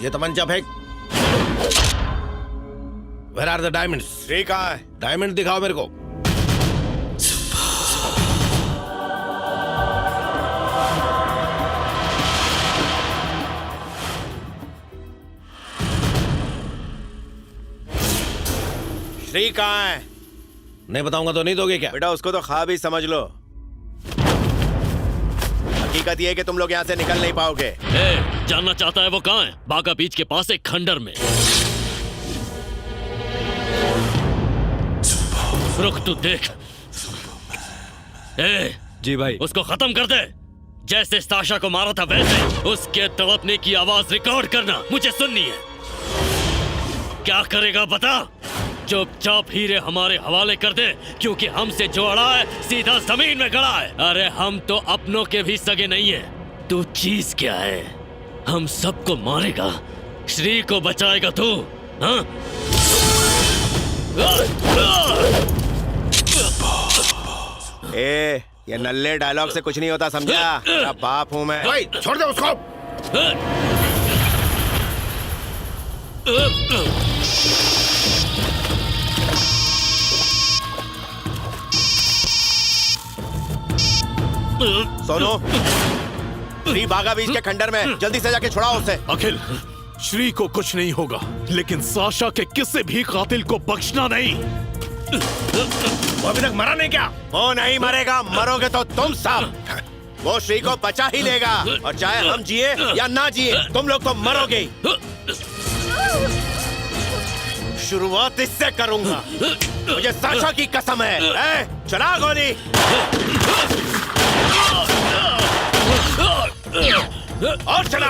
ये तमंचा फेंक। Where are the diamonds? Shri कहाँ है? डायमंड दिखाओ मेरे को। श्री कहाँ है? नहीं बताऊंगा तो नहीं दोगे क्या? बेटा उसको तो ख्वाब ही समझ लो। हकीकत ये है कि तुम लोग यहाँ से निकल नहीं पाओगे। जानना चाहता है वो कहाँ है? बागा बीच के पास एक खंडर में। रुक, तू देख। जी भाई। उसको खत्म कर दे। जैसे साशा को मारा था वैसे उसके तड़पने की आवाज रिकॉर्ड करना मुझे सुननी है। क्या करेगा बता? चुपचाप हीरे हमारे हवाले कर दे, क्योंकि हमसे जो अड़ा है सीधा जमीन में गड़ा है। अरे हम तो अपनों के भी सगे नहीं है। तू चीज क्या है? हम सबको मारेगा, श्री को बचाएगा तू? हाँ? ये नल्ले डायलॉग से कुछ नहीं होता, समझा? तेरा बाप हूँ मैं। भाई छोड़ दे उसको। सोनू, श्री बागा बीच के खंडर में, जल्दी से जाके छुड़ाओ उसे। अखिल, श्री को कुछ नहीं होगा, लेकिन साशा के किसी भी कातिल को बख्शना नहीं। वो अभी तक मरा नहीं क्या? वो नहीं मरेगा, मरोगे तो तुम सब। वो श्री को बचा ही लेगा, और चाहे हम जिए या ना जिए तुम लोग तो मरोगे। शुरुआत इससे करूंगा, मुझे साशा की कसम है। चला गोली। और चला।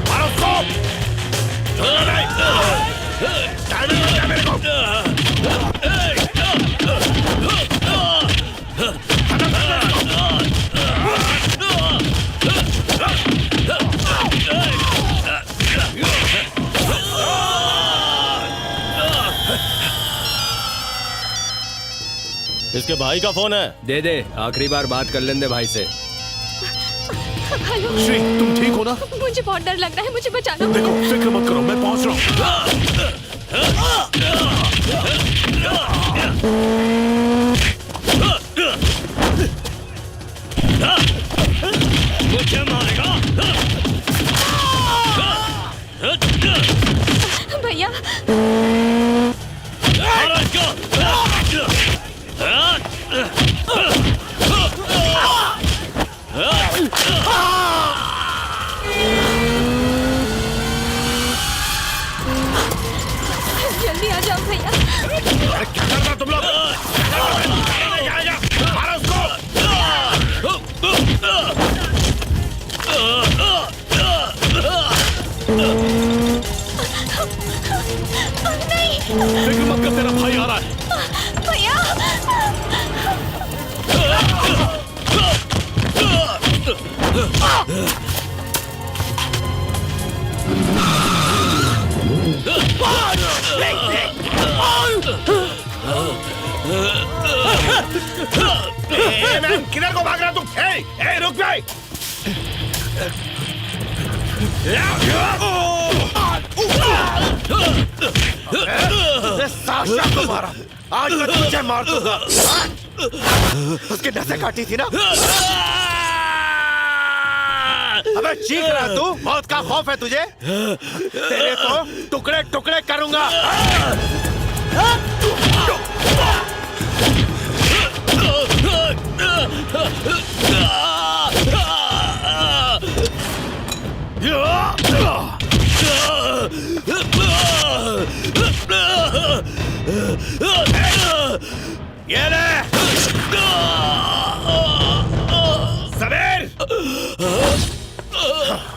मारो उसको। मेरे को। इसके भाई का फोन है, दे दे। आखिरी बार बात कर लेंदे भाई से। हेलो श्री, तुम ठीक हो ना? मुझे बहुत डर लग रहा है, मुझे बचाना। देखो, फिक्र मत करो, मैं पहुंच रहा हूँ। मुझे मारेगा? भैया फिक्र मत कर, तेरा भाई आ रहा है। भैया किधर को भाग रहा तुम? रुक भाई। साशा को मारा, आज मैं तुझे मार दूंगा। उसकी नसें काटी थी ना। अबे चीख रहा तू? मौत का खौफ है तुझे? तेरे तो टुकड़े टुकड़े करूंगा। ये ले सबेर,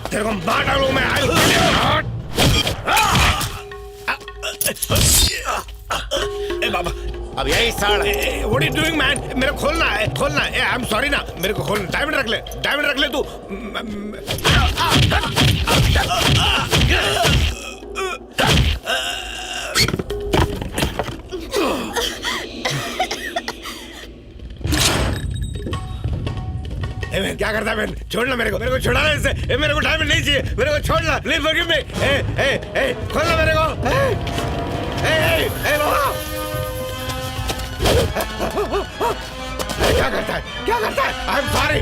तेरे को मार डालूं मैं। ए बाबा, अब यही साड़ है। What are you doing man? मेरे को खोलना है, खोलना है। आई एम सॉरी ना, मेरे को खोलना। डायमंड रख ले, डायमंड रख ले तू। क्या करता है मैन? छोड़ना मेरे को छोड़ना इससे। मेरे को डायमंड नहीं चाहिए, मेरे को छोड़ना। Please forgive me. खोलना मेरे को। बाबा क्या करता है? I am sorry.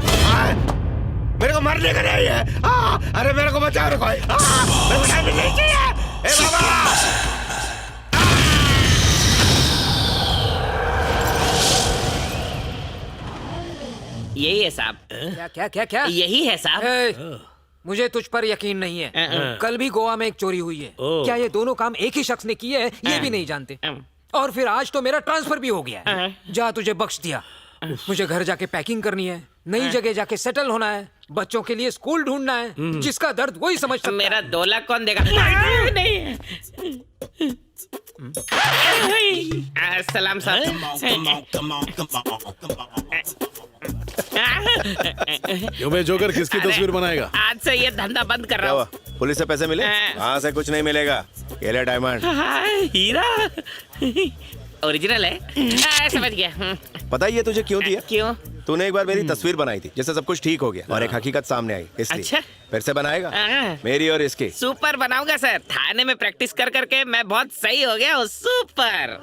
मेरे को मरने का नहीं है। अरे मेरे को बचाओ, मेरे को डायमंड नहीं चाहिए। बाबा यही है साहब। क्या क्या क्या क्या? यही है साहब। मुझे तुझ पर यकीन नहीं है। कल भी गोवा में एक चोरी हुई है। क्या ये दोनों काम एक ही शख्स ने किए हैं ये भी नहीं जानते? और फिर आज तो मेरा ट्रांसफर भी हो गया है। जा, तुझे बख्श दिया। मुझे घर जाके पैकिंग करनी है, नई जगह जाके सेटल होना है, बच्चों के लिए स्कूल ढूंढना है। जिसका दर्द वही समझ सकता है। मेरा 2 लाख कौन देगा? नहीं। सलाम साहब। क्यों बे जोकर, किसकी तस्वीर बनाएगा? आज से ये धंधा बंद कर रहा हूँ। पुलिस से पैसे मिले? हाँ से कुछ नहीं मिलेगा। ये ले डायमंड। हीरा ओरिजिनल है। समझ गया। पता है ये तुझे क्यों दिया? क्यों? तूने एक बार मेरी तस्वीर बनाई थी जिससे सब कुछ ठीक हो गया और एक हकीकत सामने आई, इसलिए। अच्छा? फिर से बनाएगा? मेरी और इसकी। सुपर बनाऊंगा सर। थाने में प्रैक्टिस कर करके मैं बहुत सही हो गया हूँ। सुपर।